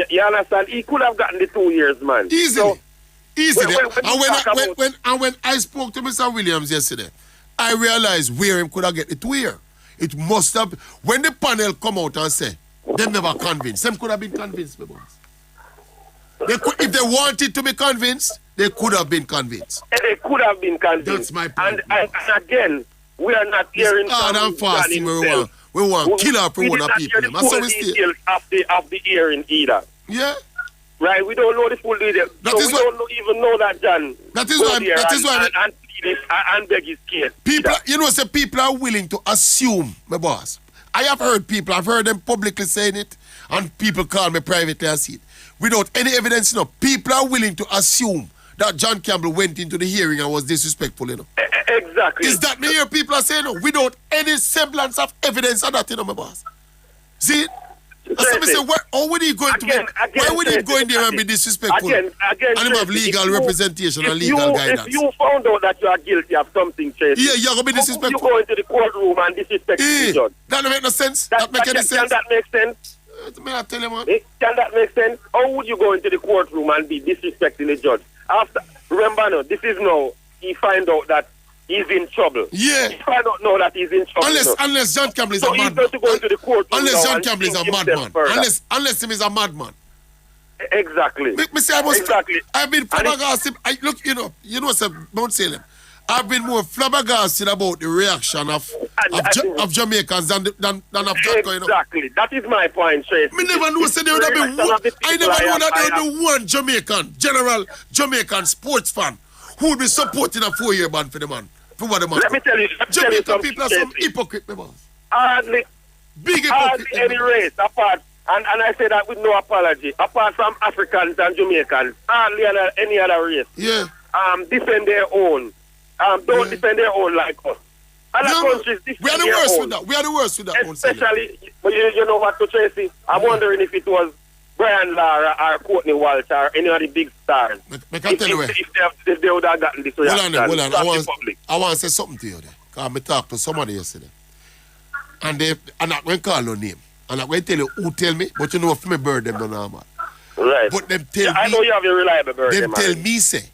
You understand? He could have gotten the 2 years, man. Easily. Easily. When I spoke to Mr. Williams yesterday, I realized where him could have get the 2 year. It must have. When the panel come out and say, them never convinced. Them could have been convinced, my boss. If they wanted to be convinced, they could have been convinced. They could have been convinced. That's my point. And again, we are not hearing hard and fast. We want killer for one of people. We don't the details of the hearing either. Yeah. Right, we don't know the full details. We don't even know that John. That is why. And beg his case. People, you know, people are willing to assume, my boss. I've heard them publicly saying it, and people call me privately and see it. Without any evidence, you know, people are willing to assume that John Campbell went into the hearing and was disrespectful, you know. Exactly. Is that me hear people are saying, no, without any semblance of evidence of that, you know, my boss? See it? Somebody say, how would he go why would he go in there and be disrespectful? Again, and him have legal representation and legal guidance. If you found out that you are guilty of something, Tracey, yeah, you're going to be disrespectful. You go into the courtroom and disrespect the judge. That don't make no sense. That make any sense. Can that make sense? May I tell you, man? Can that make sense? How would you go into the courtroom and be disrespecting the judge? Remember, no, this is now, he find out that he's in trouble. Yeah. If I don't know that he's in trouble. Unless John Campbell is a madman. Unless John Campbell is a madman. Unless him is a madman. Exactly. Exactly. I've been flabbergasted. Look, you know, sir, Mount Salem. I've been more flabbergasted about the reaction of Jamaicans than of Jadco, you know. Exactly. That is my point, Tracey. I never knew there would have been one Jamaican, general Jamaican sports fan who would be supporting a 4-year ban for the man. Let me tell you Jamaican people are some hypocrite, boss. Hardly any race apart, and I say that with no apology, apart from Africans and Jamaicans, hardly any other race. Yeah. Defend their own. Don't defend their own like us. Other countries defend we are the worst with that. We are the worst with that. Especially, but you know what, Tracey? I'm wondering if it was Brian Lara or Courtney Walsh or any of the big stars. I can tell you if they would have gotten this reaction. Hold on. I want to say something to you there. Because I talked to somebody yesterday. And I'm not going to call no name. I'm not going to tell you who tell me, but you know if me bird them no normal. Right. But them tell me. I know you have your reliable bird. Them tell me say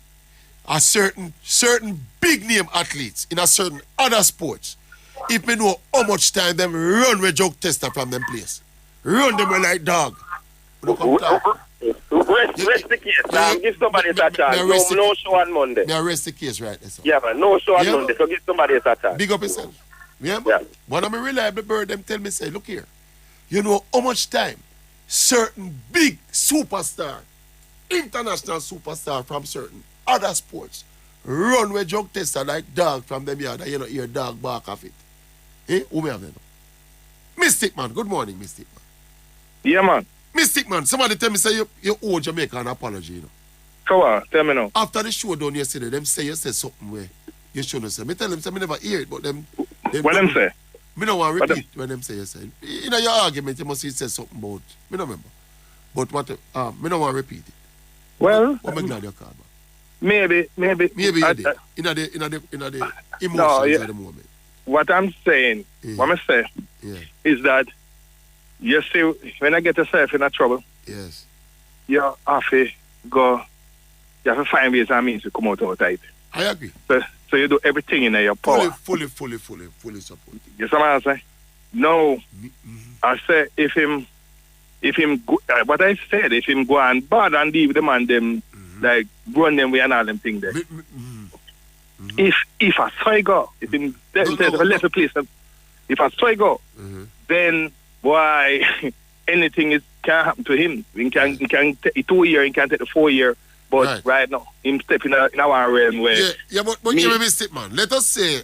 a certain big name athletes in a certain other sports, if me know how much time them run with drug tester from them place. Run them like dog. Rest the case. Give somebody a chance. No show on Monday. May arrest the case right there. Yeah, man. No show on Monday, so give somebody a chance. Big up yourself. Yeah, man. Yeah. One of my reliable bird, them tell me, say, look here. You know how much time certain big superstar, international superstar from certain other sports, run with drug tester like dog from them yard and you know hear dog bark off it. Who may have them? Mystic Man, good morning, Mystic Man. Yeah, man. Mystic Man, somebody tell me say you owe Jamaica an apology, you know. Come on, tell me now. After the show done yesterday, them say you said something where you shouldn't say. Me tell them say me never hear it, but them what them say? Me don't want to repeat when them say you say. You know your argument, you must say something about. Me don't remember. But what me don't want to repeat it. Well, I'm glad you called back. Maybe you did. In the emotions at the moment. What I'm saying, what I say, is that you see, when I get yourself in a trouble, yes, you have to go, you have to find ways and means to come out of it. I agree. So you do everything in your power. Fully support. You see what I say? No. I say if him go, what I said, if him go and bad and leave them and them, like run them way and all them things there. If I saw it go, if him left a place, if I saw it go, then why anything can happen to him. He can take 2 years, he can take the 4 year, but right now him step in our realm where but give me a mistake, man. Let us say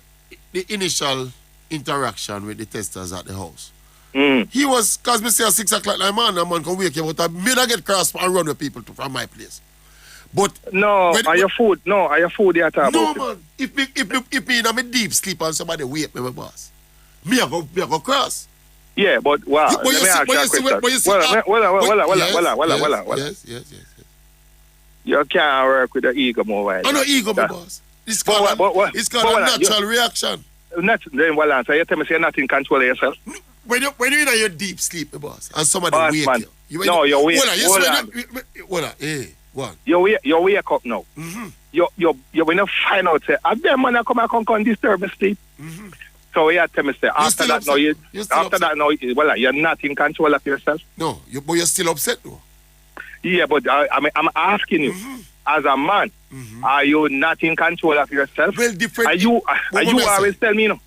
the initial interaction with the testers at the house. He was, cause me say at 6 o'clock, like man can wake him, but I made I get cross and run with people from my place. But no, are your food there talk no, man. If me in a deep sleep and somebody wake me, my boss, me I go cross. Yeah, but wow. Let me ask you a question. Well. Yes. You can't work with the ego more while. I know ego, my boss. It's called a natural reaction. Then well answer. You tell me say you're not in control of yourself. When you're in your deep sleep, my boss, and somebody wake you. You're wake. You wake up now. You when you find out say, "I bet man come and disturb me sleep." So you tell me say after that now you're not in control of yourself. No, but you're still upset though. Yeah, but I'm asking you, as a man, are you not in control of yourself? Well, different. Are you always tell me no?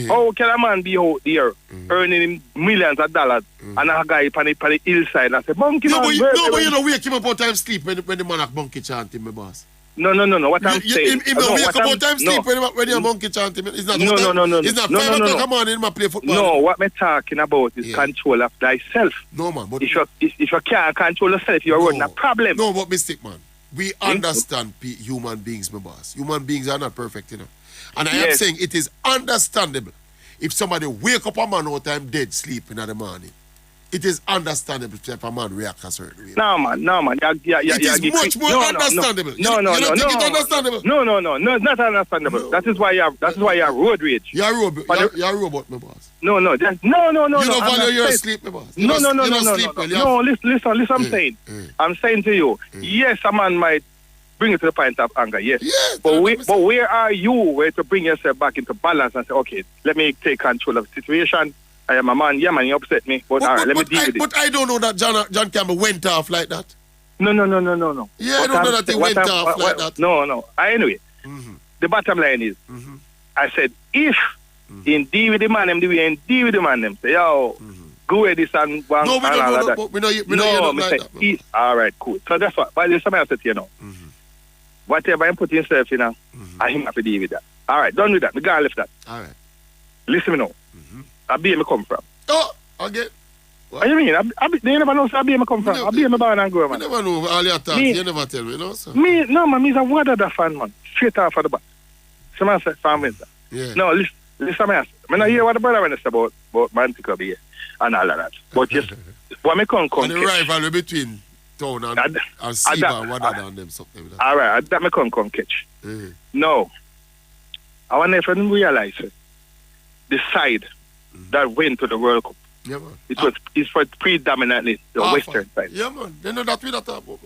How can a man be out there earning millions of dollars and a guy on the hillside and say, "Monkey man"? But you know wake him up on time sleep when the man have monkey chanting, my boss. No. What I'm saying. He wake up on time sleep when you monkey chanting. It's not. No. It's not 5 o'clock in the morning. I play football. No, what I'm talking about is control of thyself. No man, but if you can't control yourself, you're running a problem. No, but mistake, man. We understand human beings, my boss. Human beings are not perfect, you know. And I am saying it is understandable if somebody wake up a man all time dead sleeping in the morning. It is understandable if a man reacts a certain way. No, man. It is much more understandable. No. It's understandable. No, it's not understandable. No. That is why you have road rage. You're a robot, my boss. No. You don't value your sleep, my boss. No. Listen, I'm saying to you, yes, a man might bring it to the point of anger, yes. But where are you where to bring yourself back into balance and say, okay, let me take control of the situation. I am a man. Yeah, man, you upset me. But all right, let me deal with it. But I don't know that John Campbell went off like that. No. Yeah, I don't know that he went off like that. No. Anyway, the bottom line is, I said, if in deal with the man, them the way in deal with the man, them say, yo, go with this and one no, we and all of that. We know like that. All right, cool. So that's what. But there's something else to you know. Whatever you put yourself in, I him have to deal with that. All right, done with that. We gotta lift that. All right. Listen me now. I be me come from. Oh, okay. What do you mean? You never know where I be me come from. I be me born and grow, man. You never know all your talk. You never tell me, no, sir. Me's a Waterhouse fan, man. Straight off of the back. Someone said, family. Yeah. No, listen me ask. I don't hear what the brother wants about Mantico be and all of that. But just, what me come and the rivalry between town and Siva and Waterhouse and them something like that. All right, that me come catch. No. I want to realize the side that went to the World Cup. Yeah, man. It's predominantly the Western side. Yeah, man. They know that we don't talk about.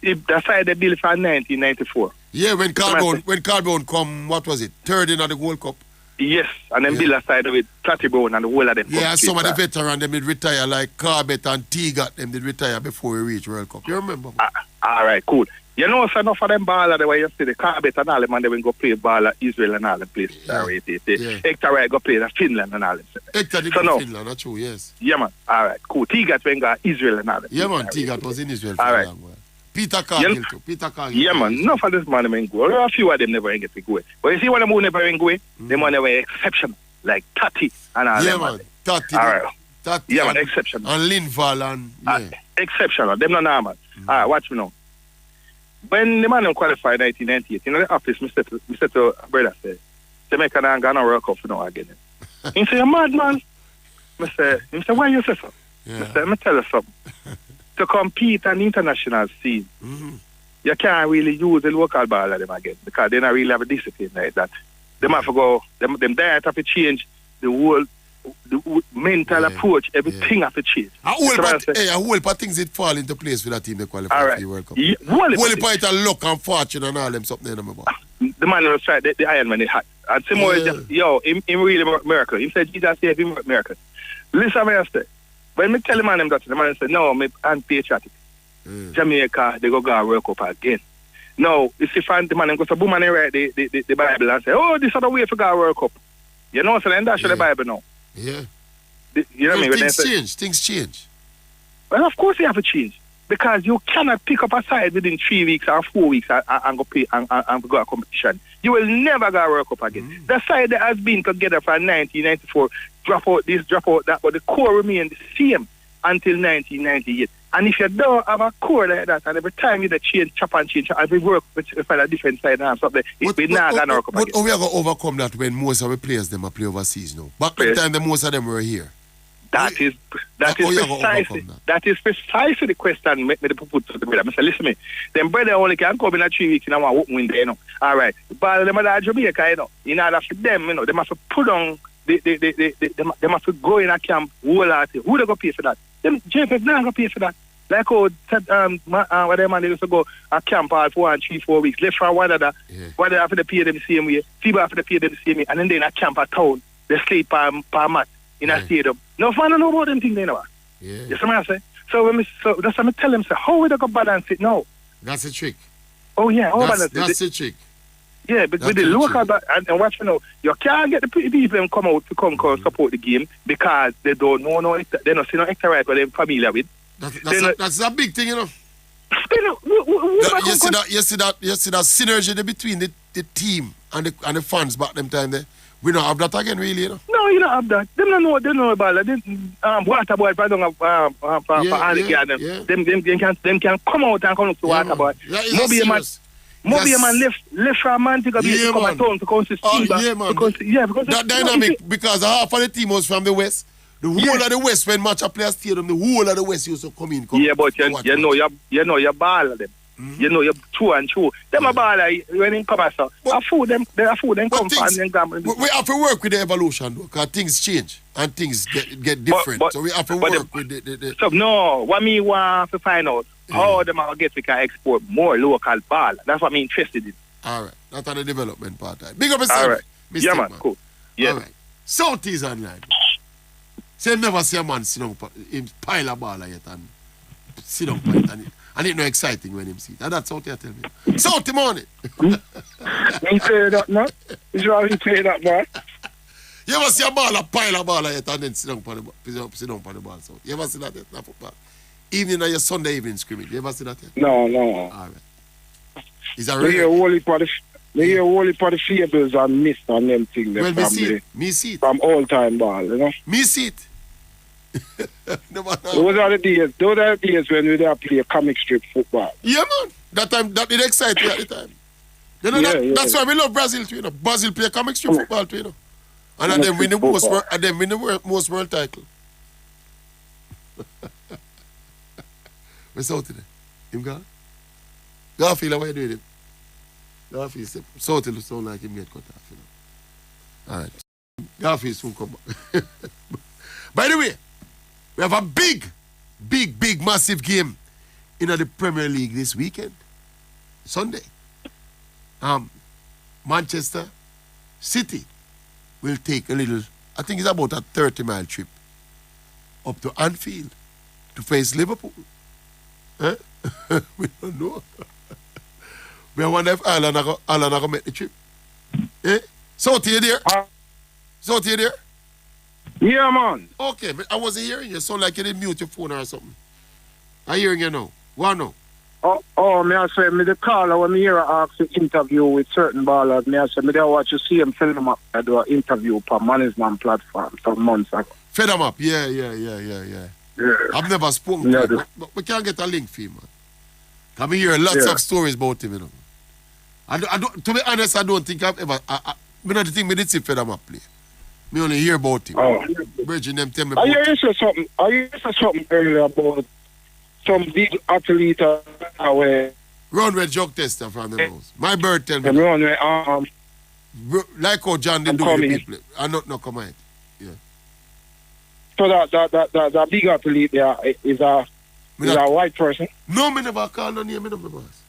The side they built for 1994. Yeah, when Campbell come, what was it? Third in the World Cup. Yes, and then build a side with Tracey and the whole of them. Yeah, some of the veterans them did retire, like Corbett and Teagat, them did retire before we reach World Cup. You remember? All right, cool. You know, so enough of them ballers, the way you see the Corbett and all them, and they will go play ball at Israel and all them places. Hector Wright go play at Finland and all them. Hector did go Finland, that's true, yes. Yeah, man. All right, cool. Teagat went go Israel and all them. Yeah, man. Teagat was in Israel for a long while. Peter Cargill too. Peter Cargill. Yeah, man. Enough of this man ain't go. A few of them never get to go. But you see one of them who never ain't go, them one were exceptional. Like Tati and all them. Man. Tati. All right. Tati. Yeah, man, exceptional. And Linval and exceptional. Them not normal. All right, watch me now. When the man qualified in 1998, in the office, Mr. to brother said, Jamaica and Ghana World Cup now again. He said, you're mad, man. I said, why you say so? I said, let me tell you something. To compete on the international scene, you can't really use the local ball of them again because they don't really have a discipline like that. They have to go, them diet have to change, the whole mental approach, everything have to change. A whole part of things it fall into place for that team they qualify for the World Cup. Whole part of luck and fortune and all them something in them about. The man was trying, the Iron Man, they had. And Simon just, him really miracle. He said, Jesus saved him miracle. Listen, what I say. When me tell the man that, the man said, no, I'm unpatriotic. Jamaica, they go World Cup again. No, you see, the man goes to boom and they write the Bible and say, oh, this is the way for go World Cup. You know, so then that's the Bible now. Yeah. You know what I mean? Things change. Well, of course you have to change. Because you cannot pick up a side within 3 weeks or 4 weeks and go play and go a competition. You will never go World Cup again. The side that has been together from 1994, drop out this, drop out that, but the core remains the same until 1998. And if you don't have a core like that, and every time you chop and change, every work with a different side and something, it's not going to work up again. But we are going to overcome that when most of the players them are play overseas now. Back in the time, most of them were here. That is precisely the question me put to the brother. I said, listen me, them brother only can come in 3 weeks in our open window, you know. All right. But them are Jamaica, you know. In order for them, you know, they must put on they must go in a camp whole lot. Who they go pay for that? Them JFF not gonna pay for that. Like what them man they used to go a camp all for 1, 3, 4 weeks. Left from one of that. Why they have to pay them the same way, FIBA have to pay them the same way, and then they in a camp at town, they sleep per mat in a stadium. No fun don't know about them things they know. You see what I say? So that's what I tell them, say, how will they go balance it now? That's a trick. Oh yeah, that's a trick. Yeah, but with the local and watch you know, you can't get the people them come out to come support the game because they don't know they don't see no extra right what they're familiar with. That's a big thing, you know. You see that synergy between the team and the fans back them time there. We don't have that again, really, you know. No, you don't have that. They don't know about that. Water boy, I don't have them can come out and come up to water boy. Maybe a man left from a man to come at home to come to see because that dynamic, because half of the team was from the West. The whole of the West, when match a player stadium, the whole of the West used to come in. But you know your ball of them. You know, you're true and true. Them a baller when they come out, I fool them come and then gamble. We have to work with the evolution though, because things change and things get different. So we have to work with the So no, what me want to find out how them are get we can export more local ball. That's what I'm interested in. Alright. That's on the development part. Big up yourself. Alright. Yeah, man. Cool. Yeah. Alright. Soutie's online. Say never see a man sit down him pile a ball yet and sit down and it's not exciting when him see it. And that's Soutie tell me. Soutie morning. You play that, man? Is right you play that, man? You ever see a ball, a pile of ball yet and then sit down on the ball, so you ever see that yet? Not football. Evening or your Sunday evening scrimmage. You ever see that yet? No. All right. Is that right? They hear only for the fables and mist and them things. Well, me see it. From all time ball, you know? Me see it. Those are the days when we there play comic strip football. Yeah, man. That time, that did excite me at the time. You know, that's why we love Brazil too, you know. Brazil play comic strip football too, you know. And then win the most world title. Where's Soutie there? Him gone? Garfield, how are you doing him? Garfield, Soutie sound like him get cut off, you know. Alright. Garfield soon come back. By the way, we have a big, massive game in the Premier League this weekend. Sunday. Manchester City will take a little, I think it's about a 30-mile trip up to Anfield to face Liverpool. Huh? We don't know. We wonder if Alan are going to make the trip. Eh? Soutie, you there? Soutie, you there? Yeah, man. Okay, but I wasn't hearing you. Sound like you didn't mute your phone or something. I'm hearing you now. What now? me I say, me the caller when me hear ask to interview with certain ballers, me I say, me there watch you see him film up, I do an interview per management platform some months ago. Fed him up, yeah. I've never spoken to him, but we can't get a link for him, man. Can we hear lots of stories about him, you know. I don't, to be honest, I don't think I've ever, I don't think me did see Fed him up play. Me only hear about him. Bridging them tell me about him. I said something earlier about some big athlete away. Runway drug tester from the nose. My bird tell me. Runway, like how John didn't do with the people. I'm not coming. Yeah. So that big athlete there is a white person? No, me never call no name, me never boss.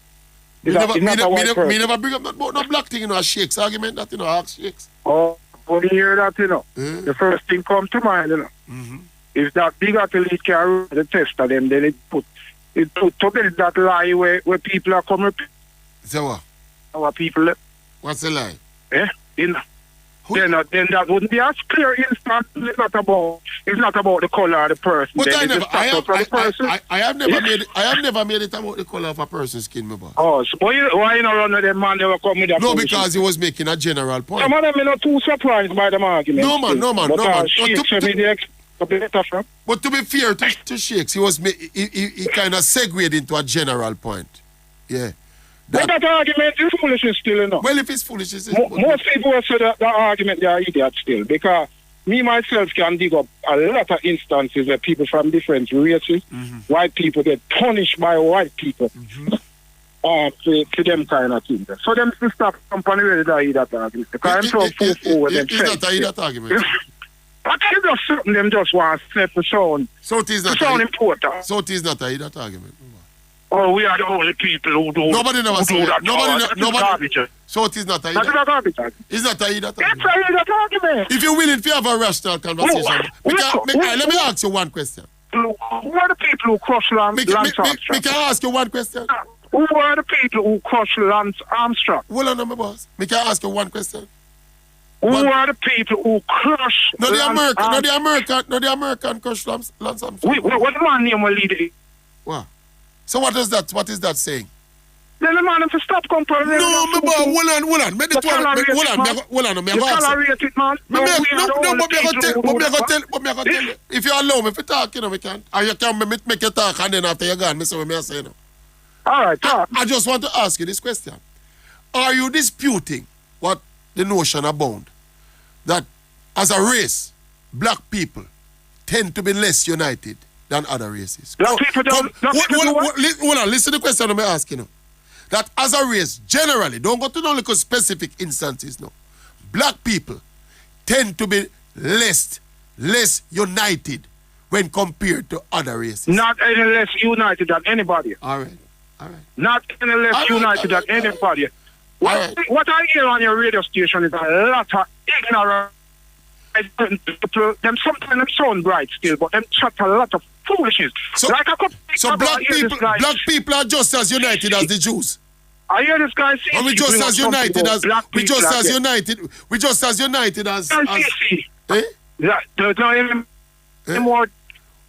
Me never bring up no black thing, you know, a shakes argument that, you know, ask shakes. Oh, when you hear that, you know, the first thing come to mind, you know. Mm-hmm. If that big athlete can run the test of them, then it put to build that lie where people are coming. So what? Our people. What's the lie? Then that wouldn't be as clear instant. It's not about the color of the person. But I have never made it about the color of a person's skin, my boss. Oh, so why you not run with them man never come with that? No, because he was making a general point. Some of them are not too surprised by the argument. No man. But to be fair to Shakes, he kind of segued into a general point. Yeah. But that argument is foolishness still, you know. Well, if it's foolishness, most people will say that argument they are idiots still, because me myself can dig up a lot of instances where people from different races, white people get punished by white people for them kind of things. So them to stop company really that argument. Because I'm so full with them. It's not that argument. I think that's something them just want to say for sound. Soutie is not important. Soutie is not that argument. Oh, we are the only people who do Nobody never said that. Nobody. Soutie is not a garbage. It's not a that argument. It's a argument. If you're willing to have a rational conversation, let me ask you one question. Who are the people who crush Lance Armstrong? Me can ask you one question. Who are the people who crush Lance Armstrong? Hold on, my boss. Me can ask you one question. Who are the people who crush the American crush Lance Armstrong? What the man name will lead it? What? So what is that saying? Then the man to stop comparing. No, my boy, hold on. Hold on. You tolerate it, man. But tell you. If you allow me to talk, you know, we can. And you can make you talk, and then after you're gone, me say what I say, you know. All right, talk. I just want to ask you this question. Are you disputing what the notion abound that as a race, black people tend to be less united than other races? Black people don't. Hold on, listen to the question I'm asking you. That as a race, generally, don't go to no little specific instances, no. Black people tend to be less united when compared to other races. Not any less united than anybody. All right. Not any less united than anybody. What I hear on your radio station is a lot of ignorant people. Them sometimes them sound bright still, but them chat a lot of foolishness. So black people are just as united as the Jews. I hear this guy say, and we just as united as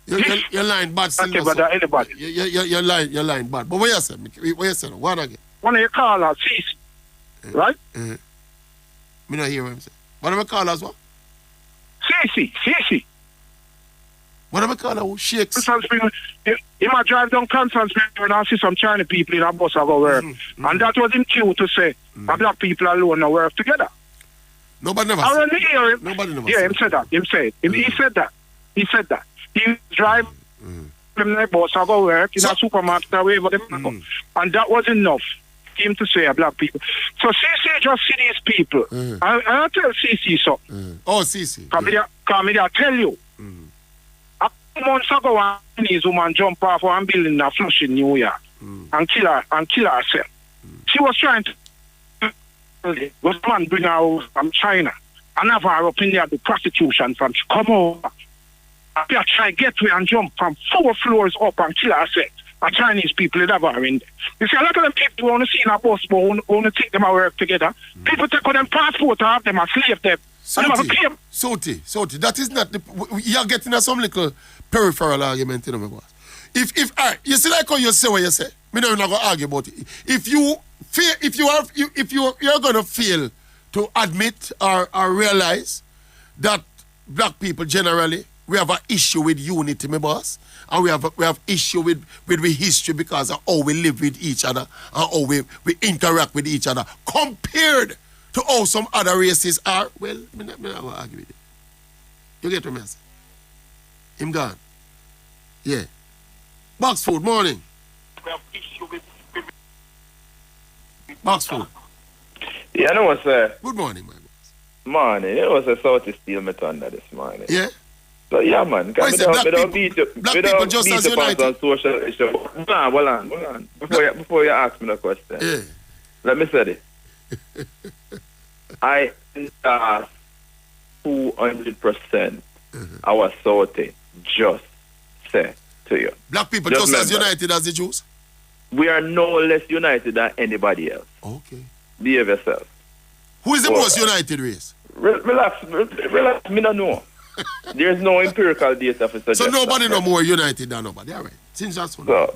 You're lying bad still. Anybody. You're lying bad. But what you say? One again. One of your callers, Cece. Right? Me not hear what I'm saying. One of my callers what? Cece. What am I calling her? Shakes. He might drive down Constance and I see some China people in a bus I go work. And that was him cute to say, black people alone now work together. Nobody never said that. Nobody never said that. He said that. He drive them in a bus I go work in a supermarket away for them. And that was enough for him to say black people. So CC just see these people. And I tell CC something. Oh, CC. Come here, I tell you. Months ago, a Chinese woman jumped off one building in Flushing, New York, and kill herself. She was trying to was man bring her out from China and have her up in there do prostitution from she come over. She try to get away and jump from 4 floors up and kill herself. And Chinese people would have her in there. You see, a lot of them people want to see in a bus, but want to take them and work together. People take on them passport and have them and slave them. Soutie, that is not you're getting at some little peripheral argument, you know, my boss. If you see like how you say what you say, Me not gonna argue about it. If you're gonna fail to admit or realize that black people generally we have an issue with unity, my boss, and we have issue with history because of how we live with each other and how we interact with each other compared to how some other races are. Well, me not gonna argue with it. You get what I say? Him gone. Yeah. Box food, morning. Box food. Yeah, I know what's Good morning, my boss. Morning. It was a Soutie steal me thunder this morning. Yeah? So yeah, man. Why is it black people just as united? On social issue. Nah, hold on. Before you ask me the question. Yeah. Let me say this. I 200% our Soutie just say to you. Black people just as united as the Jews? We are no less united than anybody else. Okay. Behave yourself. Who is the most united race? Relax, me don't know. There's no empirical data for suggest. So nobody no more united than nobody. All right. Since that's one. But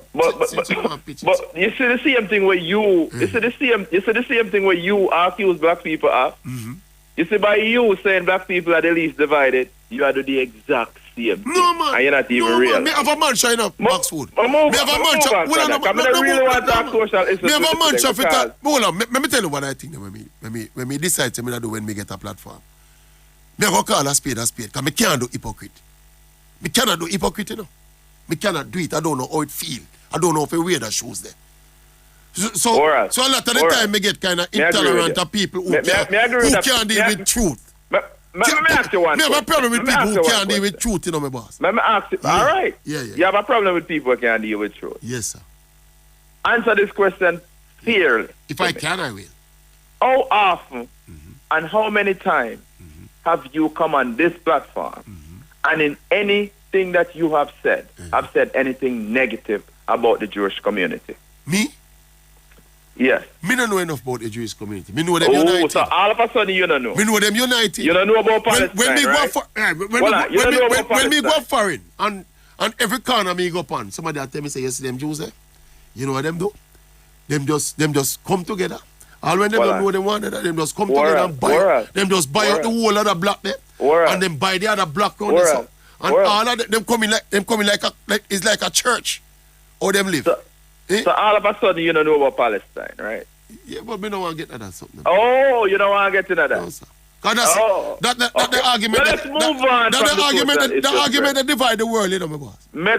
you see the same thing where you you see the same thing where you accuse black people of. Mm-hmm. You see, by you saying black people are the least divided, you are doing the exact same thing. No, man. And you're not even real. Me have a man shine up, Box Food. Me have a man shine. Me have a man shine for that. Hold on, let me tell you what I think when me decide to do when me get a platform. Me go call a spade, because me can't do hypocrite. Me cannot do hypocrite, you know. Me cannot do it. I don't know how it feel. I don't know if I wear the shoes there. So a lot of the time me get kind of intolerant of people who can't deal with truth. Let me ask you one. Me have a problem with people who can't deal with truth, you know, my boss. Let me ask you. All right. Yeah. You have a problem with people who can't deal with truth. Yes, sir. Answer this question fairly. If I can, I will. How often and how many times have you come on this platform and in anything that you have said anything negative about the Jewish community? Me? Yes. Me don't know enough about the Jewish community. Me know them united. So all of a sudden you don't know. Me know them united. You don't know about Palestine, when me right? When me go foreign and every corner me go upon, somebody tell me say, yes, them Jews there. You know what them do? Them just come together. All when them don't know them one another, them just come together and buy. Them just buy out the whole other block there. And then buy the other block on this up. And all of them coming like it's like a church. How them live. So all of a sudden you don't know about Palestine, right? Yeah, but me don't want to get into that something. Oh, you don't want to get into that? No, sir. That the argument. Well, let's move on. The argument that divide the world, you know, my boss. No.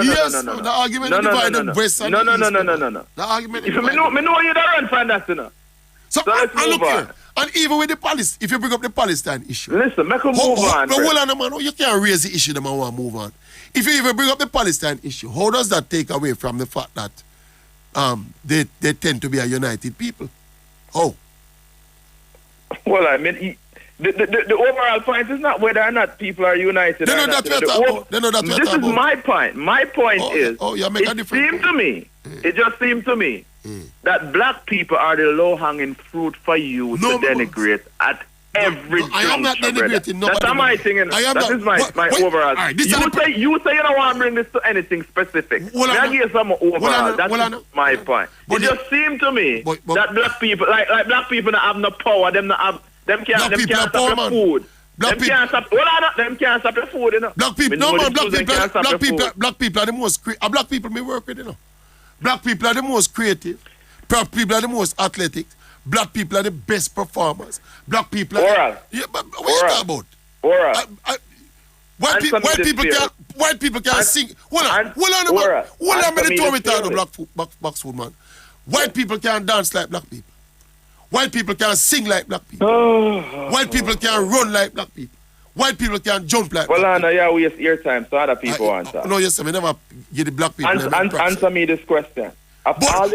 Yes, the argument that divide the West and the East. No. The argument. Me know you don't run for that, you know. So let's move on. And even with the Palestine, if you bring up the Palestine issue. Listen, make a move on. But hold on, man. You can't raise the issue that man want to move on. If you even bring up the Palestine issue, how does that take away from the fact that they tend to be a united people? How? Well, I mean, the overall point is not whether or not people are united. They know that we're talking about. This is my point. My point is, you make a difference. It just seemed to me that black people are the low-hanging fruit for you to denigrate at every juncture. I am not denigrating nobody. That's my thing. That is my overall. Right, you say you don't want to bring this to anything specific. I give some overall. That's my point. It just seemed to me that black people, like black people, that have no power. Them can't stop the food. Them can't stop the food, you know. Black people, black people are the most creative. Black people me work with, you know. Black people are the most creative. Black people are the most athletic. Black people are the best performers. Black people are... Yeah, but what are you talking about? White people can't sing... Hold on, let me throw it out of black food, man. White people can't dance like black people. White people can't sing like black people. White people can't run like black people. White people can't jump like black people. Yeah, we waste your time, so other people answer. No, yes, sir, we never give the black people... Answer me this question. But I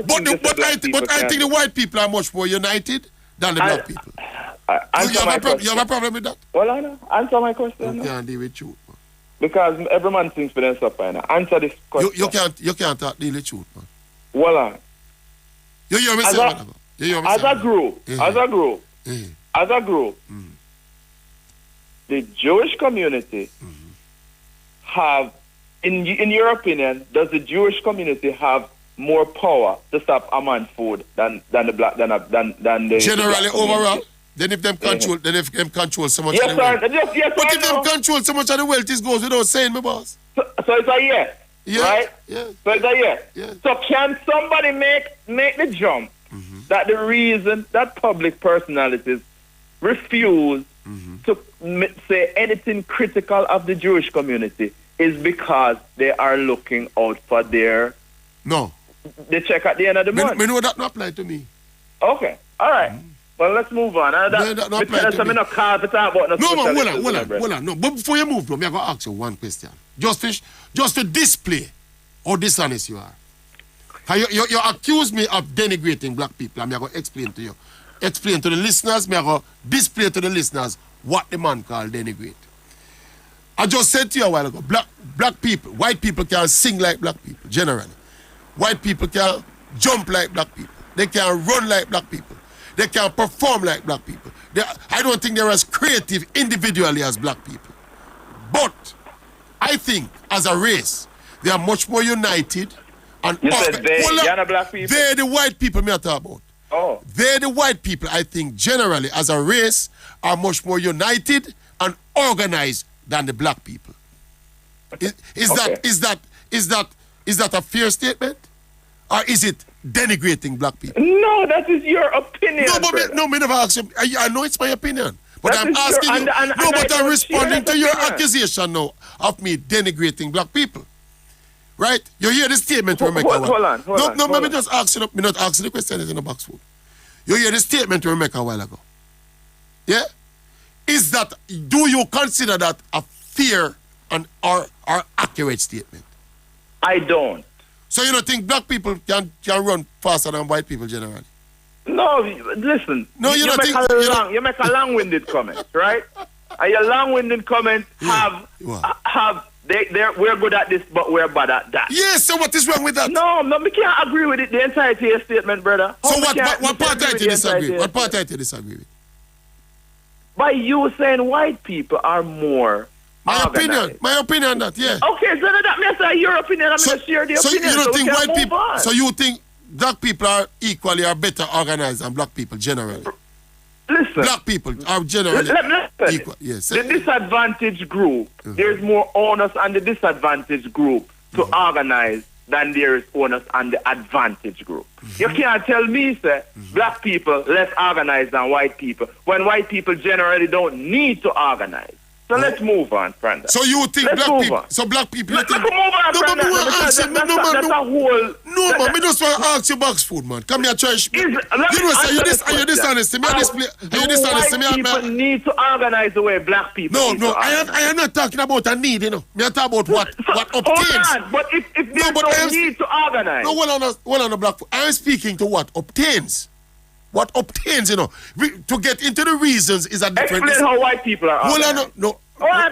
think the white people are much more united than the black people. You have a problem with that? Well, I know. Answer my question. You can't deal with truth, man. Because every man thinks for themselves right now. Answer this question. You can't deal with truth, man. Well, you hear me say whatever. As a group, the Jewish community have, in your opinion, does the Jewish community have more power to stop a man's food than the black than the generally overall. Then if them control so much of the wealth. But if them control so much of the wealth, it goes without saying, my boss. So it's a yes. Yeah. Right? Yeah. So it's a yes. Yeah. So can somebody make the jump that the reason that public personalities refuse to say anything critical of the Jewish community is because they are looking out for their the check at the end of the month? Me know that not apply to me. Okay. All right. Well, let's move on. That not apply to me. No, hold on. No, but before you move, bro, I'm going to ask you one question. Just to display how dishonest you are. You accuse me of denigrating black people. I'm going to explain to you. Explain to the listeners. I'm going to display to the listeners what the man called denigrate. I just said to you a while ago, black people, white people can sing like black people, generally. White people can jump like black people. They can run like black people. They can perform like black people. I don't think they're as creative individually as black people. But I think as a race, they are much more united. And you said they're the black people? They're the white people me I talk about. Oh. They're the white people, I think, generally, as a race, are much more united and organized than the black people. Is that a fair statement? Or is it denigrating black people? No, that is your opinion. No, me never ask you. I know it's my opinion. But I'm asking you. But I'm responding to your accusation now of me denigrating black people. Right? You hear the statement we make. Hold on. Let me just ask you. Me not asking the question is in the box food. You hear the statement we make a while ago. Yeah? Do you consider that a fair and or accurate statement? I don't. So you don't think black people can run faster than white people generally? No, listen. No, you don't think you make a long-winded comment, right? And your long-winded comments we're good at this, but we're bad at that. Yes, so what is wrong with that? No, we can't agree with it, the entirety of your statement, brother. So what part I disagree with? What part I disagree with? By you saying white people are more organized. My opinion that, yeah. Okay, so that means that your opinion, I'm going to share the opinion. So you don't think white people, on. so you think black people are equally or better organized than black people generally? Listen. Black people are generally equal. Yes. The disadvantaged group, there's more onus on the disadvantaged group to organize than there is onus on the advantaged group. You can't tell me, sir, black people less organized than white people, when white people generally don't need to organize. So let's move on, Brandon. So you think black people? So black people. Let's move on, Brandon. That's a whole. No, man. Me just want to ask you box food, man. Come here, try. You know, are you dishonest? Are you dishonest? White people need to organize the way black people. No. I am not talking about a need. You know, me I talk about what obtains. Hold on, but if there's no need to organize. No, well on the black food. I am speaking to what obtains. What obtains, you know, to get into the reasons is a different... Explain how white people are organized. No.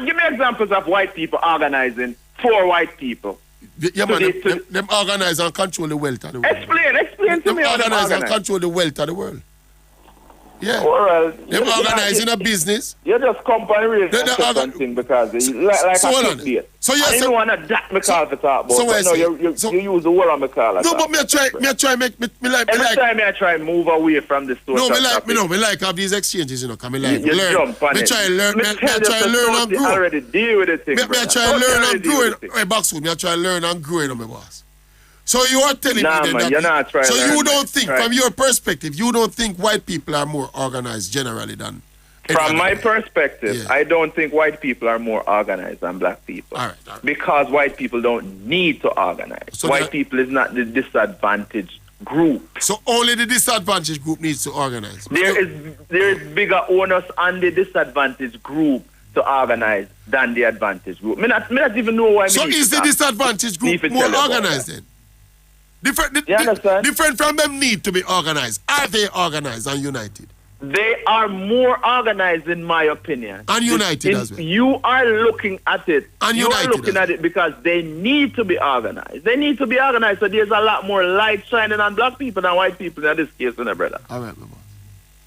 Give me examples of white people organizing for white people. Yeah, man, them organize and control the wealth of the world. Explain to me how them organize and control the wealth of the world. Yeah. Well, them organizing a business. You just come and raise something because like so a clickbait. So you don't want to that me call for talk about. You use the word on me call. No, but me try make every time I try move away from the story. No, me like have these exchanges, you know, come like learn. Me try learn and grow. Already deal with the thing. Me try learn and grow. Hey, Boxwood, me try learn and grow, you know, my boss. So you are telling me that you're not trying. So you don't think, from your perspective, you don't think white people are more organized generally than... From my perspective, I don't think white people are more organized than black people. All right. Because white people don't need to organize. So white people is not the disadvantaged group. So only the disadvantaged group needs to organize. There is bigger onus on the disadvantaged group to organize than the advantaged group. Me not even know why. So is the disadvantaged group more organized then? Different from them need to be organized. Are they organized and united? They are more organized in my opinion. And united as well. You are looking at it. And you are looking at it because they need to be organized. They need to be organized. So there's a lot more light shining on black people than white people in this case, brother. All right, my boss.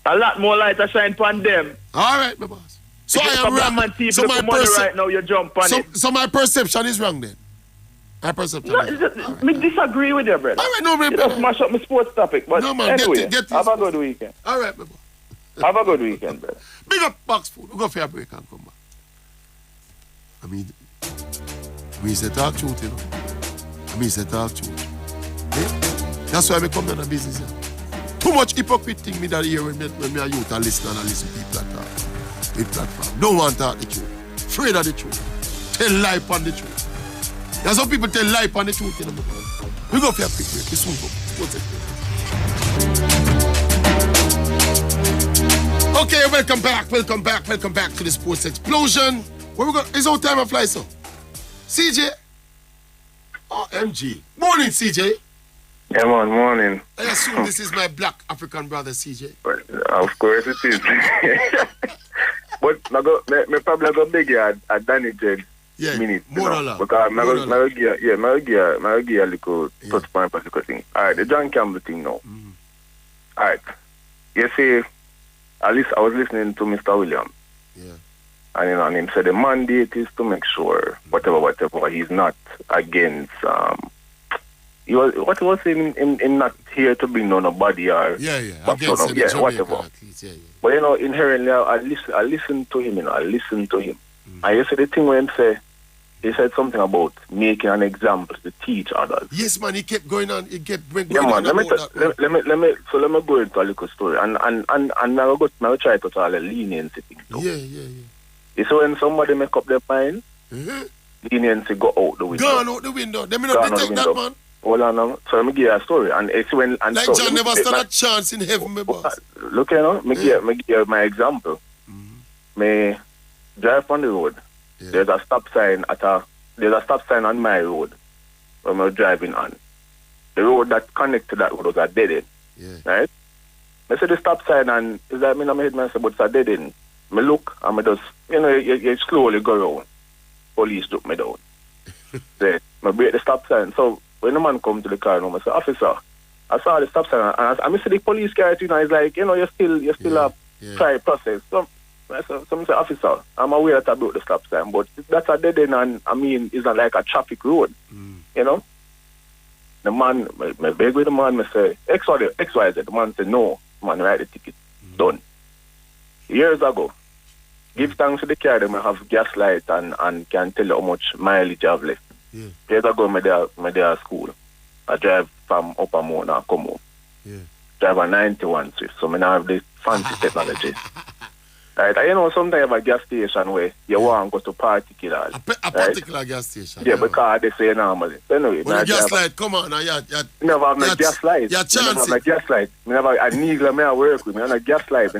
A lot more light are shining upon them. All right, my boss. So I am wrong. So my right now you jump on it. So my perception is wrong then. I perception. No, me disagree with you, brother. All right, no, man. You just mash up my sports topic. But no, man, anyway, get have a good weekend. All right, my boy. Have a good weekend, brother. Big up Box Food. We'll go for a break and come back. I mean, we say talk truth, you know. I mean, say talk truth. Yeah? That's why I come down to business. Yeah? Too much hypocrite thing me that here when me a youth and listen to people that talk. With platform. Don't want to talk the truth. Afraid of the truth. Tell lie on the truth. There's some people tell lie on the truth, you know. We go for a quick break. This one go. What's it? Okay, welcome back to the Sports Explosion. Where we go? It's our time of fly, so. CJ. OMG. Morning, CJ. Yeah, man, morning. I assume this is my black African brother, CJ. Of course it is. But me probably go beg you at Danny J. Yeah, minute. More or less. Because I give you a little touch point for the thing. All right, the John Campbell thing now. All right. You see, at least I was listening to Mr. Williams. Yeah. And him said the mandate is to make sure whatever he's not against what he was saying in not here to bring on nobody or against whatever. Yeah. But inherently I listen to him, I listen to him. And you see the thing when he said something about making an example to teach others. Yes, man, he kept going on. He kept going on. Let me go into a little story and I'll try to tell a leniency thing. Yeah. You see when somebody make up their mind, leniency go out the window. Gone out the window. Let me not detect that, man. Hold on, so let me give you a story. And it's when like so, John never stood a chance in heaven, my boss. Look, me give you my example. Me drive on the road. Yeah. There's a stop sign on my road when I'm driving on. The road that connects to that road was a dead end. Yeah. Right? I see the stop sign and is that mean I'm head myself, but it's a dead end. Me look and me just you slowly go around. Police took me down. Then I break the stop sign. So when the man come to the car, I say, officer, I saw the stop sign and I see the police car, he's like, you still have try process. So I say, officer, I'm aware that I broke the stop sign, but that's a dead end and it's not like a traffic road. You know? The man, I beg with the man, I say, XYZ. The man said, no, man, write the ticket. Done. Years ago, give thanks to the car, they may have gas light and can tell you how much mileage you have left. Yeah. Years ago, I there at school. I drive from Upper Moon and come home. Yeah. Drive a 91 Swift, so I now have this fancy technology. Right? And sometimes you have a gas station where you want to go to particular. A particular gas station. Yeah, because they say normally. Anyway, but the gas light, come on, you never have no gas light. You chance never have no gas light. I never a Neegle I work with. I have no gas light.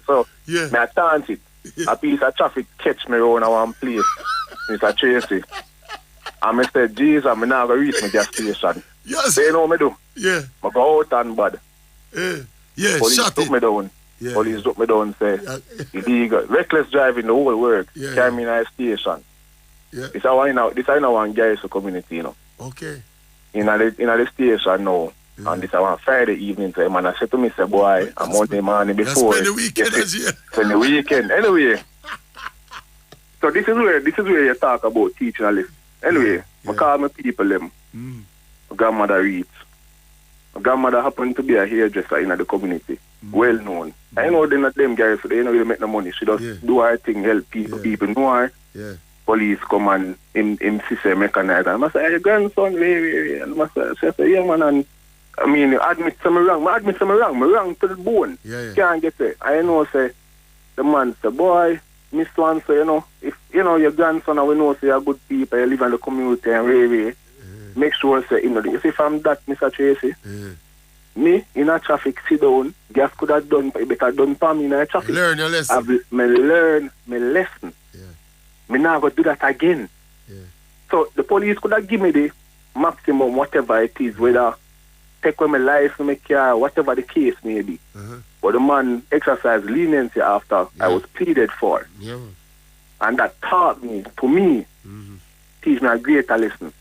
So I chance it. A piece of traffic catch me around one place. Mr. Tracey. And I said, Jesus, I'm not going to reach my gas station. Yes. They know me do. Yeah. I go out and bad. Yeah, police shut took it. Me down. Yeah. Police took me down and say, illegal. Reckless driving the whole work. Yeah. Carry me in a station. Yeah. This is one guys community, Okay. In the station now. Yeah. And this is one Friday evening, so man, I said to me, say, boy, I'm Monday morning before. Spend the weekend as you. Spend the weekend. Anyway. So this is where you talk about teaching a lesson. Anyway, I call my people them. My grandmother reads. My grandmother happened to be a hairdresser in the community. Well known. I know they're not them guys, so they don't really make no money. She just do her thing, help people. People know her. Yeah. Police come and him sister mechanize. And I say, your grandson, and I say, yeah man, and I mean, admit some wrong. I admit some wrong. I'm wrong to the bone. Yeah. Can't get it. I know, say, the man say, boy, Miss One, so, if, your grandson, and we know, say, you're good people, you live in the community, and make sure, say, you see, if I'm that, Mr. Tracey, me, in a traffic, sit down, gas could have done, better done for me in a traffic. Learn your lesson. Learn my lesson. Yeah. Me now go do that again. Yeah. So, the police could have given me the maximum, whatever it is, whether take away my life, my car, whatever the case may be. But the man exercised leniency after I was pleaded for. Yeah. And that taught me, to me, teach me a greater lesson.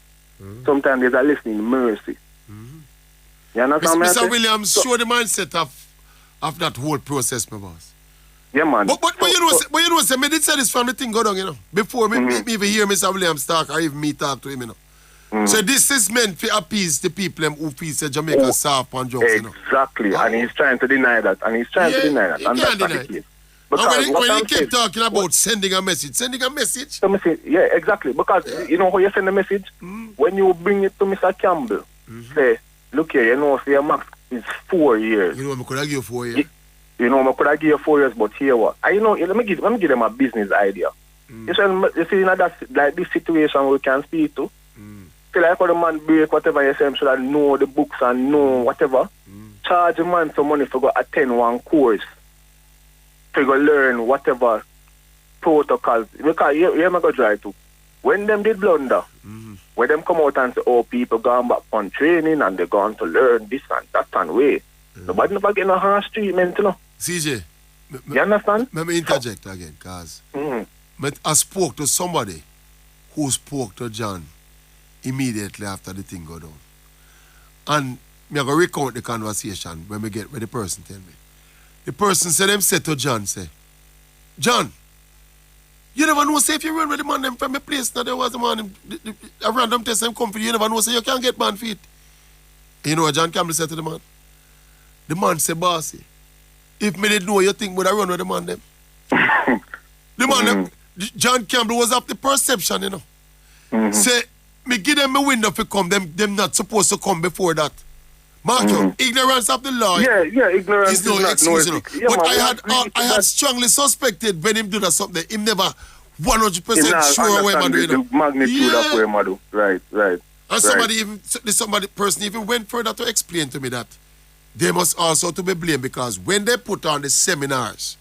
Sometimes there's a lesson in mercy. You understand, Mr. Williams, show the mindset of that whole process, my boss. Yeah, man. But you know, say, me did say this from the thing go down, before me even hear Mr. Williams talk or even me talk to him, So this is meant to appease the people who feel say Jamaica soft on jokes. Exactly, and he's trying to deny that. And that's not the case. And when he keep talking about sending a message. Yeah, exactly. Because you know how you send a message? When you bring it to Mr. Campbell, say, look here, you know, say your max is 4 years. You know, I could have given 4 years. You know, I could have given 4 years, but here what? You know, let me give them a business idea. You see, you know, that's like this situation we can speak to. Feel like how the man break whatever you say, him should have know the books and know whatever. Charge a man some money for go attend one course. To go learn whatever protocols. Because you go try to. When them did blunder, when them come out and say, oh, people gone back on training and they gone to learn this and that and way. Nobody never get no harsh treatment, you know. CJ, you understand? Let me interject again, because I spoke to somebody who spoke to John immediately after the thing go down. And I'm going to recount the conversation when we get where the person tell me. The person said to John, John, you never know, say if you run with the man them from a place, now there was a man, a random test and come for you never know, say you can't get man feet. You know what John Campbell said to the man? The man said, bossy, if me didn't know, you think would I run with the man them? The man them, John Campbell was of the perception, you know. Say, me give them a window to come, them not supposed to come before that. Mark you, ignorance of the law. Yeah, ignorance is no excuse. But I had strongly suspected when him do that something, him never 100% sure where man do. The magnitude of where man do. Right. And somebody person even went further to explain to me that they must also to be blamed because when they put on the seminars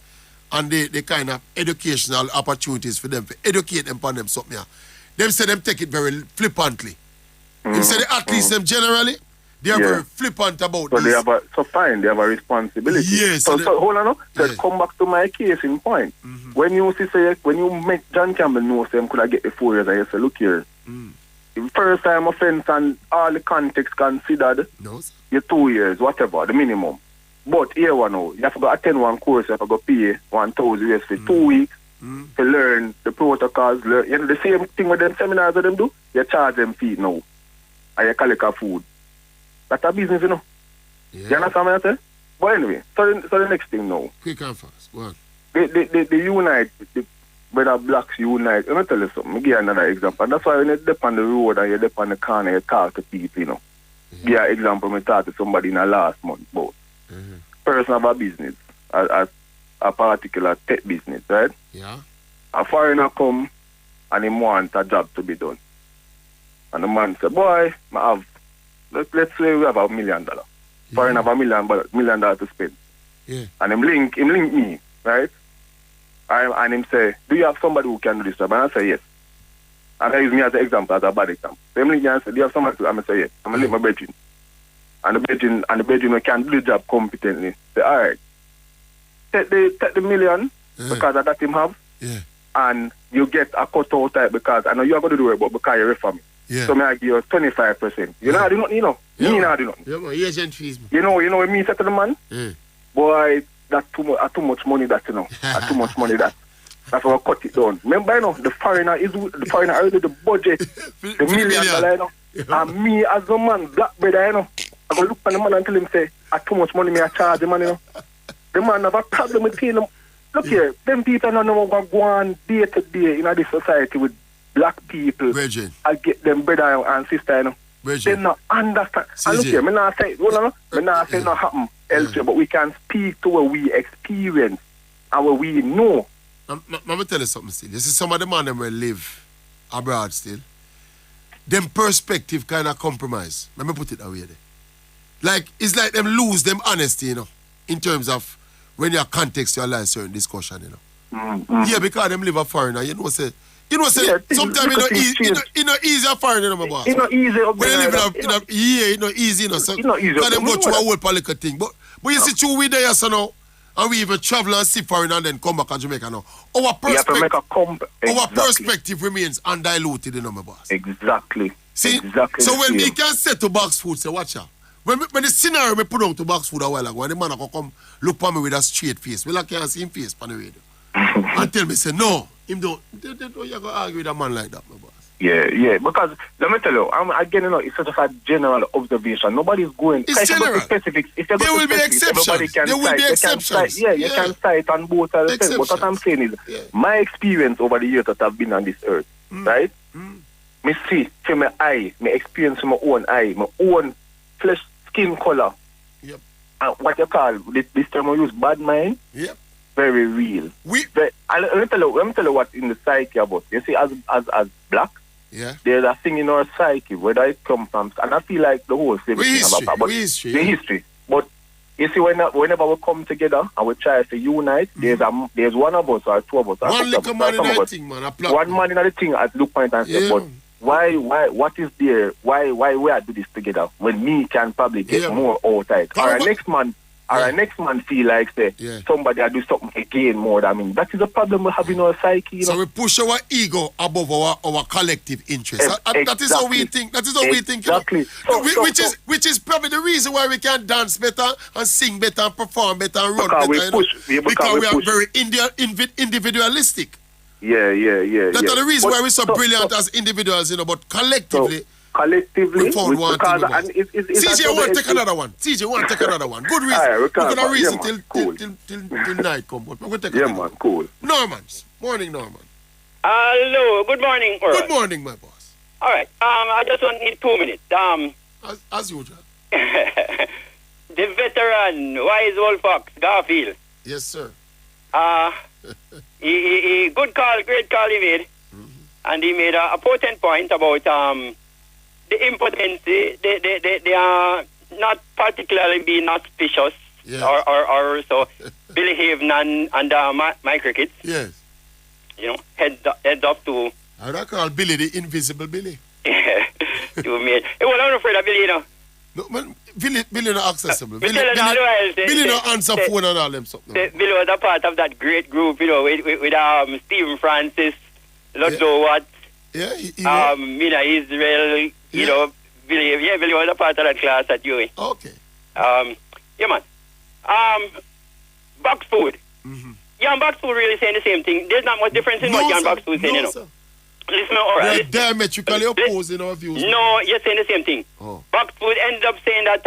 and the kind of educational opportunities for them to educate them upon them something, them say them take it very flippantly. Them say the athletes them generally. They are very flippant about this. They have a responsibility. Yes. So hold on. Let's come back to my case in point. When you make John Campbell know them could I get the 4 years, I say, look here. The first time offense and all the context considered, you're 2 years, whatever, the minimum. But here one now, you have to go attend one course, you have to go pay 1,000 US for 2 weeks to learn the protocols. You know, the same thing with them seminars that them do, you charge them fee now. And you collect a food. That's a business, you know. You understand what I say? But anyway, so the next thing now. Quick and fast, go on. The unite, the brother blacks unite. Let me tell you something. I'll give you another example. And that's why when you step on the road and you step on the corner, you talk to people, you know. Give you an example, I talked to somebody in the last month about. Person have a business, a particular tech business, right? Yeah. A foreigner come and he wants a job to be done. And the man said, boy, I have, let's say we have $1 million. Foreigner have $1 million to spend. Yeah. And him link me, right? And him say, do you have somebody who can do this job? And I say, yes. And I use me as an example, as a bad example. So him link me and say, do you have somebody to do it? I'm say, yes. I'm going to link my bedroom. And the bedroom can do the job competently. Say, all right, take the $1 million because of that him have. Yeah. And you get a cut out type because I know you are going to do it, but because you refer me. Yeah. So I give you 25%. You know, I do nothing, you know. Yeah. Me not do nothing. Yeah, my agent fees. You know what me say to the man? Yeah. Boy, that's too much money that, you know. That's too much money that. That's why I cut it down. Remember, you know, the foreigner already the budget, the $1 million, you know. Yeah. And me as a man, black brother, you know, I go look at the man and tell him, say, I too much money me I charge the man, you know. The man have a problem with him. Look here, them people don't know what go on day to day in this society with black people. Virgin. I get them brother and sister, you know. Virgin. They not understand. And look here, me not say, me not say not happen elsewhere, but we can speak to what we experience and what we know. Let me tell you something still. You see some of the man them will live abroad still. Them perspective kind of compromise. Let me put it that way there. Like, it's like them lose them honesty, you know, in terms of when you contextualize certain discussion, you know. Yeah, because them live a foreigner, you know, say sometimes it's not easy a foreigner, you know, my boss. It's not easy. When you live it's not easy, you know. So, it's not easy. Because them go through a whole political thing. But you see, true, we there, so now, and we even travel and see foreign and then come back to Jamaica now. Our perspective remains undiluted, you know, my boss. Exactly. See? Exactly. So when we can say to box food, say, watch out. When the scenario me put on to box food a while ago, and the man come look for me with a straight face. Well, I can't see him face on the radio. And tell me, say, no, him don't. You go argue with a man like that, my boss. Yeah, because let me tell you, again, it's sort of a general observation. Nobody's going. It's general. Specifics. If there will be exceptions. There will be exceptions. You can cite on both sides. But what I'm saying is, my experience over the years that I've been on this earth, right? Me see through my eye, me experience through my own eye, my own flesh, skin color. Yep. And what you call this term we use, bad mind. Yep. Very real. Let me tell you what's in the psyche about. You see, as black. Yeah. There's a thing in our psyche, whether it comes from, and I feel like the whole thing is about the history. But you see, whenever we come together and we try to unite, there's one of us or two of us. One little man in the thing, man. One man in the thing at look point and say, but why, what is there? Why we are do this together when me can probably get more outside? Or our next man feel like say somebody I do something again more than me. That is a problem we have in our psyche. You know? So we push our ego above our collective interest. That is how we think. That is how we think. Exactly. Which is probably the reason why we can dance better and sing better and perform better and run better. Because we are very individualistic. Yeah. That's the reason why we're so brilliant as individuals, but collectively. We found one thing. CJ want to take another one. Good reason. We're going to reason till night come. But we're going to take another one. Cool. Norman. Morning, Norman. Hello. Good morning. Good morning, my boss. All right. I just need 2 minutes. As usual. The veteran, wise old fox, Garfield. Yes, sir. He good call, great call he made. And he made a potent point about the impotence. They are not particularly being auspicious or so behaving under my crickets. Yes. Heads up to. How do I call Billy the invisible Billy? To me. Well, I'm afraid of Billy, No, man, Billy not accessible. Billy not answer phone and all them something. Billy was a part of that great group, with Stephen Francis, Lotto Watt. Yeah, Israel, Billy was a part of that class at UA. Okay. Man. Box food. Jan Box food really saying the same thing. There's not much difference in what Jan Box food is saying, Sir. Listen, all right. They're diametrically opposed in our views. No, you're saying the same thing. Box food ends up saying that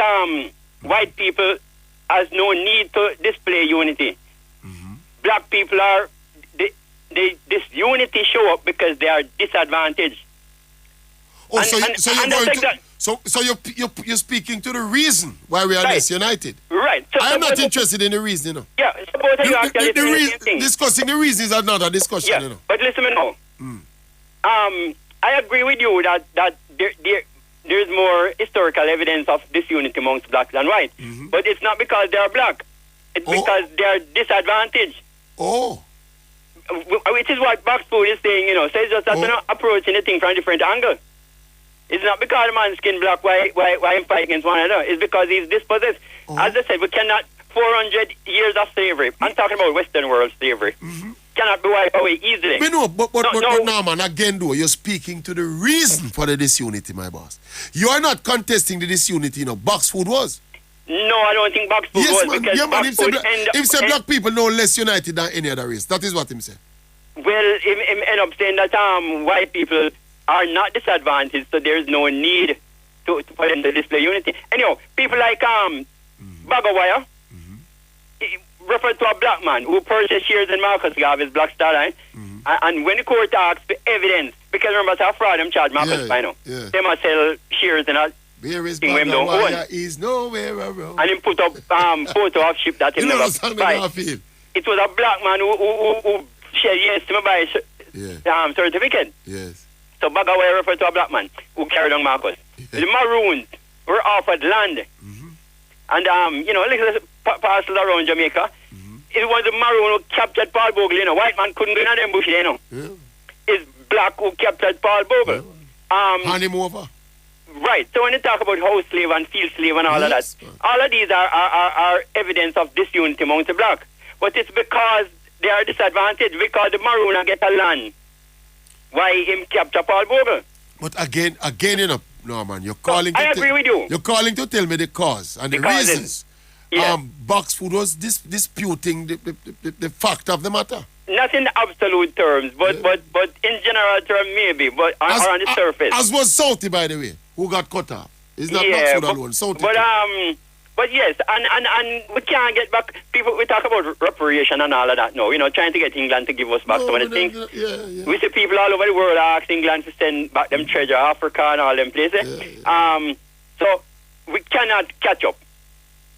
white people has no need to display unity. Black people are this unity show up because they are disadvantaged. You're speaking to the reason why we are less united. Right. So I am not interested in the reason, Yeah, suppose you actually the same thing. Discussing the reason is another discussion, But listen me now. I agree with you that there's more historical evidence of disunity amongst blacks than white. But it's not because they are black. It's because they are disadvantaged. Which is what Box Food is saying, So it's just that approaching the thing from a different angle. It's not because the man's skin black why he fight against one another. It's because he's dispossessed. As I said, we cannot 400 years of slavery. I'm talking about Western world slavery. Cannot be wiped away easily. But Norman, again though, you're speaking to the reason for the disunity, my boss. You are not contesting the disunity, Box Food was. No, I don't think Box Food was. Him say black people no less united than any other race. That is what him say. Well, him end up saying that white people are not disadvantaged, so there's no need for them to display unity. Anyhow, people like Bagawire refer to a black man who purchased shares in Marcus Garvey's Black Star Line, and when the court asks for evidence, because remember, it's a fraud, them charge Marcus Spino. They must sell shares in a Where is Bagawire is nowhere around. And he put up photo of ship that he never buy. It was a black man who said yes to buy certificate. Yes. So Bagawire referred to a black man who carried on Marcus. The Maroons were offered land. And, little parcels around Jamaica. It was the Maroon who captured Paul Bogle, White man couldn't go in them bushes, It's black who captured Paul Bogle. Hand him over. Right. So when you talk about house slave and field slave and all of that, all of these are evidence of disunity amongst the black. But it's because they are disadvantaged, because the Maroon get a land. Why him capture Paul Bogle? But again, Norman, you're calling. I agree with you. You're calling to tell me the cause and the reasons Box Food was disputing the fact of the matter. Not in absolute terms, but in general terms maybe, but on the surface. As was Soutie, by the way, who got cut off. It's not Box Food alone, Soutie. But yes, and we can't get back. People, we talk about reparation and all of that now, trying to get England to give us back some of the things. Yeah. We see people all over the world ask England to send back them treasure, Africa and all them places. Yeah. So we cannot catch up.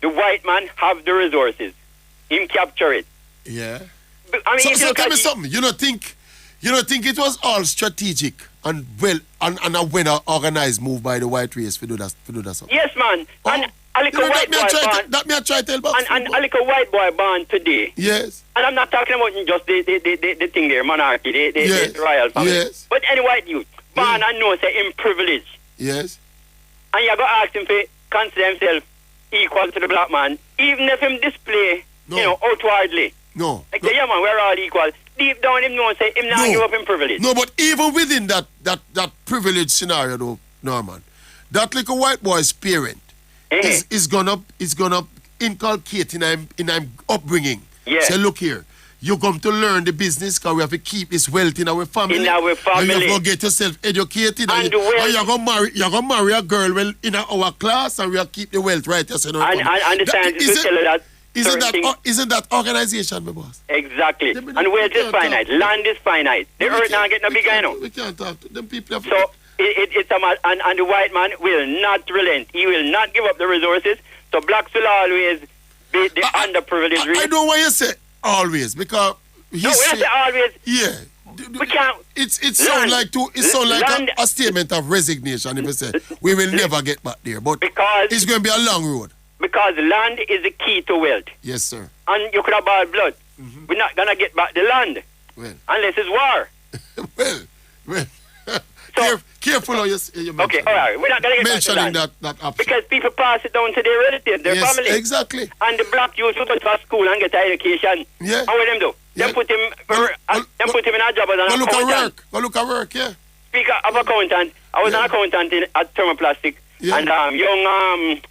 The white man have the resources. Him capture it. Yeah. I mean, so tell me something. You don't think it was all strategic and a well-organized move by the white race to do that something? Yes, man. And a little white boy born. That me I try to tell about. And a little white boy born today. Yes. And I'm not talking about just the thing there, monarchy, the royal family. Yes. But any white youth born and know say him privileged. Yes. And you go ask him to consider himself equal to the black man, even if him display, outwardly. No. Like the man, we're all equal. Deep down him know say him not give up him privilege. No, but even within that privileged scenario though, Norman, that little white boy's parent is gonna inculcate in him upbringing. Yeah. Say, look here, you come to learn the business because we have to keep this wealth in our family. In our family. And you have to get yourself educated. And you're gonna marry a girl in our class and we have to keep the wealth right. Yes, and the scientists will tell you that. Isn't that organization, my boss? Exactly. And wealth is finite. Land is finite. The earth now get no bigger, We can't talk to them people. So it's a matter, and the white man will not relent. He will not give up the resources. So blacks will always be the underprivileged race. I don't want you to say always because no, when I say always, yeah. We can't. It sounds like a statement of resignation if you say we will never get back there. But it's going to be a long road. Because land is the key to wealth. Yes, sir. And you could have bad blood. Mm-hmm. We're not going to get back the land. Well. Unless it's war. well. So, careful how you mention. Okay, all right. We're not going to get mentioning back the land. That option. Because people pass it down to their relatives, their family. Exactly. And the black youth who go to school and get an education. Yeah. How will them do? Yeah. Them put him in a job as an accountant. Go look at work, yeah. Speaker of accountant. I was an accountant at Thermoplastic. Yeah. And young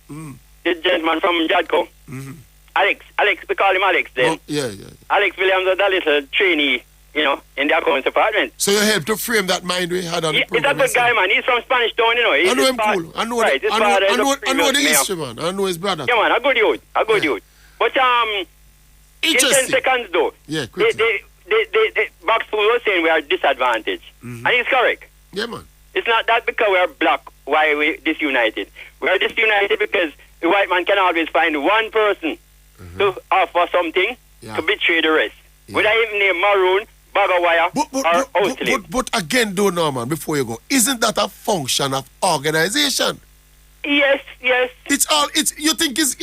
the gentleman from Jadco. Mm-hmm. Alex, we call him Alex then. Oh, yeah. Alex Williams was a little trainee, in the accounts department. So you helped to frame that mind we had on the He's program. a good guy, man. He's from Spanish Town, He's I know him cool. I know the history, man. I know his brother. Yeah, man, a good youth. But in 10 seconds, though, the Box Food was saying we are disadvantaged. Mm-hmm. And he's correct. Yeah, man. It's not that because we are black, why we disunited. We are disunited because the white man can always find one person to offer something to betray the rest. Yeah. Whether even name Maroon, Bagawire, or Outslip. But again, though, Norman, before you go, isn't that a function of organization? Yes. You think it's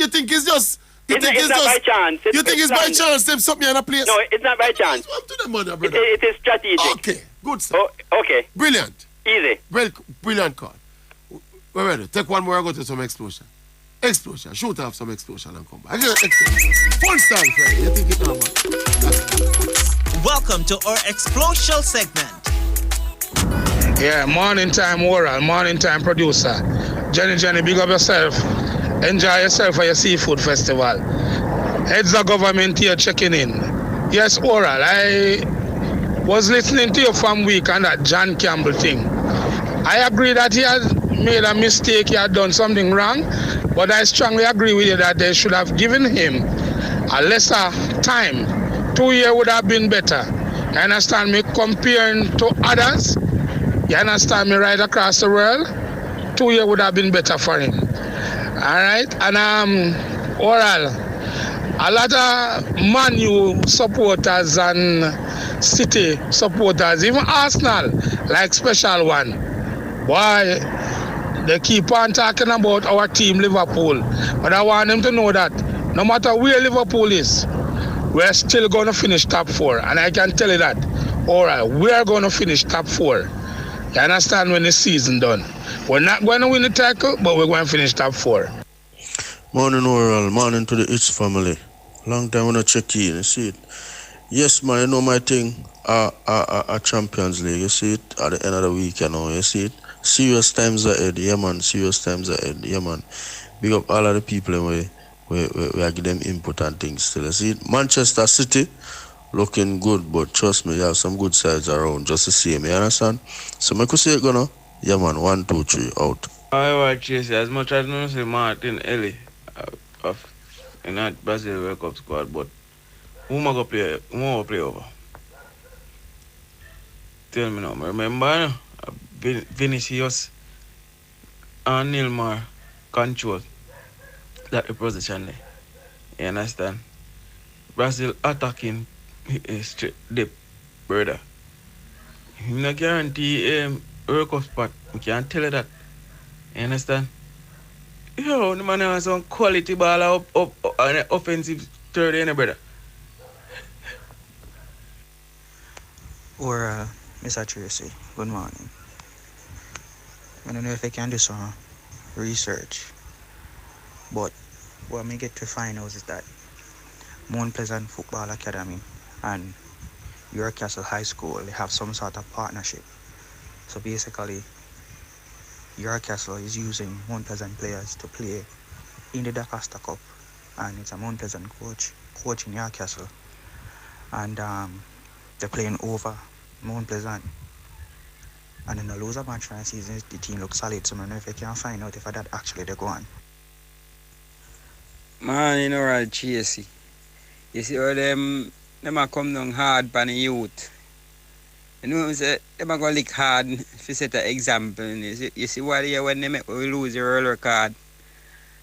just. It's not by chance. You think it's by chance them something in a place? No, it's not by chance. Up to them, brother. It is strategic. Okay, good sir. Okay. Brilliant. Easy. Brilliant call. We're ready. Take one more and go to some explosion. Explosion. Shoot off some explosion and come back. Fun style, friend. You think it's normal? Welcome to our Explosial segment. Yeah, morning time oral, morning time producer. Jenny, big up yourself. Enjoy yourself for your seafood festival. Heads of government here checking in. Yes, oral. I was listening to you from week on that John Campbell thing. I agree that he has made a mistake, he had done something wrong, but I strongly agree with you that they should have given him a lesser time. 2 years would have been better. You understand me? Comparing to others, you understand me, right across the world, 2 years would have been better for him. Alright? And oral, a lot of Man U supporters and City supporters, even Arsenal, like special one. Why? They keep on talking about our team, Liverpool. But I want them to know that no matter where Liverpool is, we're still going to finish top 4. And I can tell you that. All right, we're going to finish top 4. You understand when the season done? We're not going to win the title, but we're going to finish top 4. Morning, Oral. Morning to the Itch family. Long time when I check in, you see it. Yes, man, you know my thing. Champions League, you see it? At the end of the week, you see it? Serious times ahead, yeah man, serious times ahead, yeah man. Big up all of the people who we are give them input and things still. You see, Manchester City looking good, but trust me, you have some good sides around just the same, you understand? So I could say it gonna, yeah man, 1, 2, 3, out. I watch Tracey as much as I say Martin Ellie in that Brazil World Cup squad, but who am I gonna play over? Tell me now, remember Vinicius and Nilmar control that the position there. You understand? Brazil attacking depth, brother. You no guarantee World Cup spot. We can't tell you that. You understand? Yo, the man has some quality ball up an offensive third, you know, brother. Or Mr. Tracey, good morning. I don't know if I can do some research, but what I get to find out is that Mount Pleasant Football Academy and York Castle High School, they have some sort of partnership. So basically, York Castle is using Mount Pleasant players to play in the DaCosta Cup, and it's a Mount Pleasant coach in York Castle, and they're playing over Mount Pleasant. And in the loser match for the season, the team looks solid, so I don't know if I can find out if that actually they go on. Man, you know what, Tracey. You see how them are come down hard by the youth. You know what I'm saying? Them are going to lick hard to set an example. You see what they when they make we lose the roller card.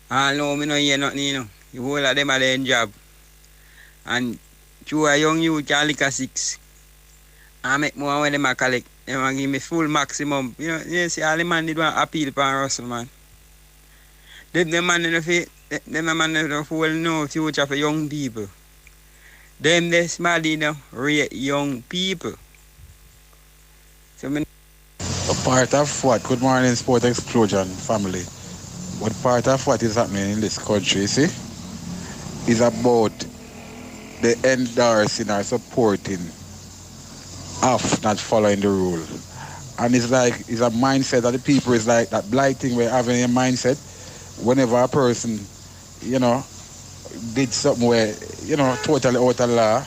And no, me no hear nothing, you know. The whole of them are their job. And through a young youth can lick a 6. And make more when them are collect. Them are give me full maximum. You see all the man did want appeal for Russell, man. Them man in the whole no future for young people. Them they smart, you know, rate young people. So a part of what? Good morning, Sport Explosion family. What part of what is happening in this country, see, is about the endorsing or supporting of not following the rule. And it's a mindset that the people is like that blight thing we're having a mindset whenever a person, you know, did something where, you know, totally out of law,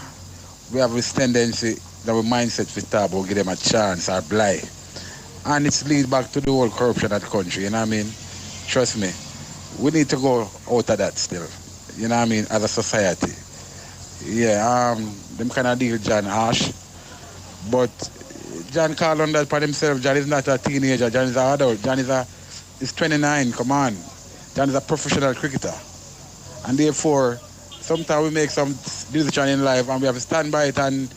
we have this tendency that we mindset for talk about give them a chance or blight. And it's lead back to the whole corruption of the country, you know what I mean? Trust me, we need to go out of that still, you know what I mean, as a society. Yeah, them kind of deal John harsh, but John called on that for himself. John is not a teenager, John is an adult, John is 29, come on. John is a professional cricketer. And therefore, sometimes we make some decision in life and we have to stand by it and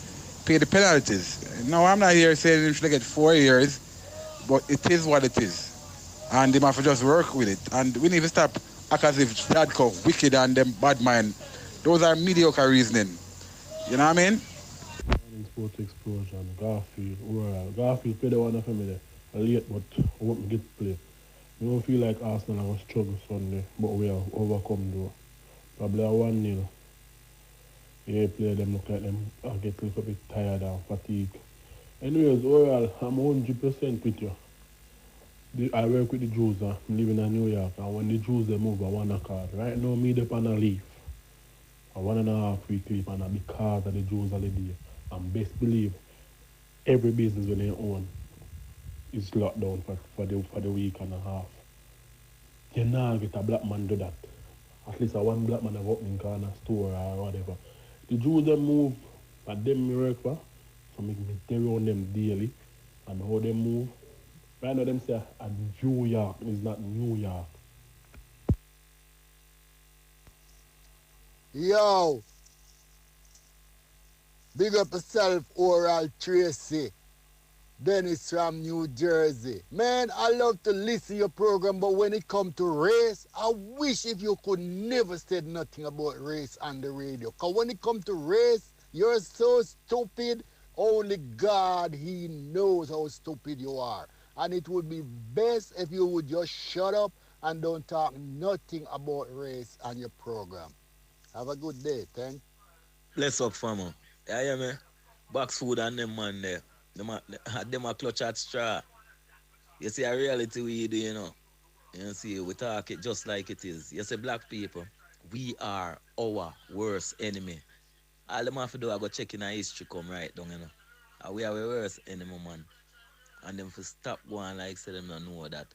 pay the penalties. No, I'm not here saying you should get 4 years, but it is what it is. And they have to just work with it. And we need to stop act as if Dadco, wicked and them bad mind. Those are mediocre reasoning. You know what I mean? Sports Explosion, Garfield, Oral. Garfield played the one for me there. Late, but I won't get to play. I don't feel like Arsenal was struggle Sunday, but we have overcome though. Probably a 1-0. Yeah, play them look like them I get a little bit tired and fatigued. Anyways, Oral, I'm 100% with you. I work with the Jews, I'm living in New York, and when the Jews they move, I want a card. Right now, me up on a leave. A 1.5 week leave, and because of the Jews holiday. And best believe, every business when they own is locked down for the week and a half. You now get a black man do that. At least a one black man have opening corner store or whatever. The Jews they move, but them me work for, so make me tell on them daily and how they move. Right now them say a New York is not New York. Yo, big up yourself, Oral Tracey. Dennis from New Jersey. Man, I love to listen to your program, but when it comes to race, I wish if you could never said nothing about race on the radio. Because when it comes to race, you're so stupid, only God, He knows how stupid you are. And it would be best if you would just shut up and don't talk nothing about race on your program. Have a good day, thanks. Bless up, farmer. Yeah, man. Box food and them man there. Them a clutch at straw. You see a reality we do, you know. You see, we talk it just like it is. You see black people, We are our worst enemy. All them have to do I go check in our history come right down, you know. And we are our worst enemy, man. And them for stop going like say them don't know that.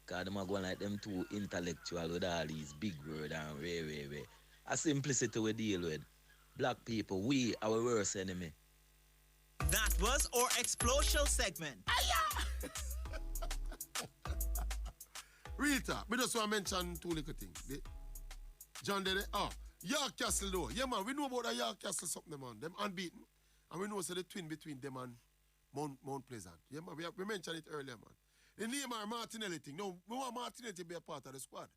Cause them are going like them too intellectual with all these big words and way. A simplicity we deal with. Black people, we are our worst enemy. That was our Explosial segment. Rita, we just want to mention two little things. John did it. York Castle though. Yeah man, we know about the York Castle something man. Them unbeaten. And we know so the twin between them and Mount Pleasant. Yeah man, we mentioned it earlier man. The name our Martinelli thing. No, we want Martinelli to be a part of the squad.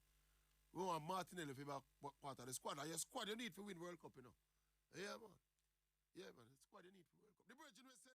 We want Martinelli to be a part of the squad. And your squad you need to win World Cup, you know. Yeah man. Yeah man, the squad you need for World Cup. The Virgin will say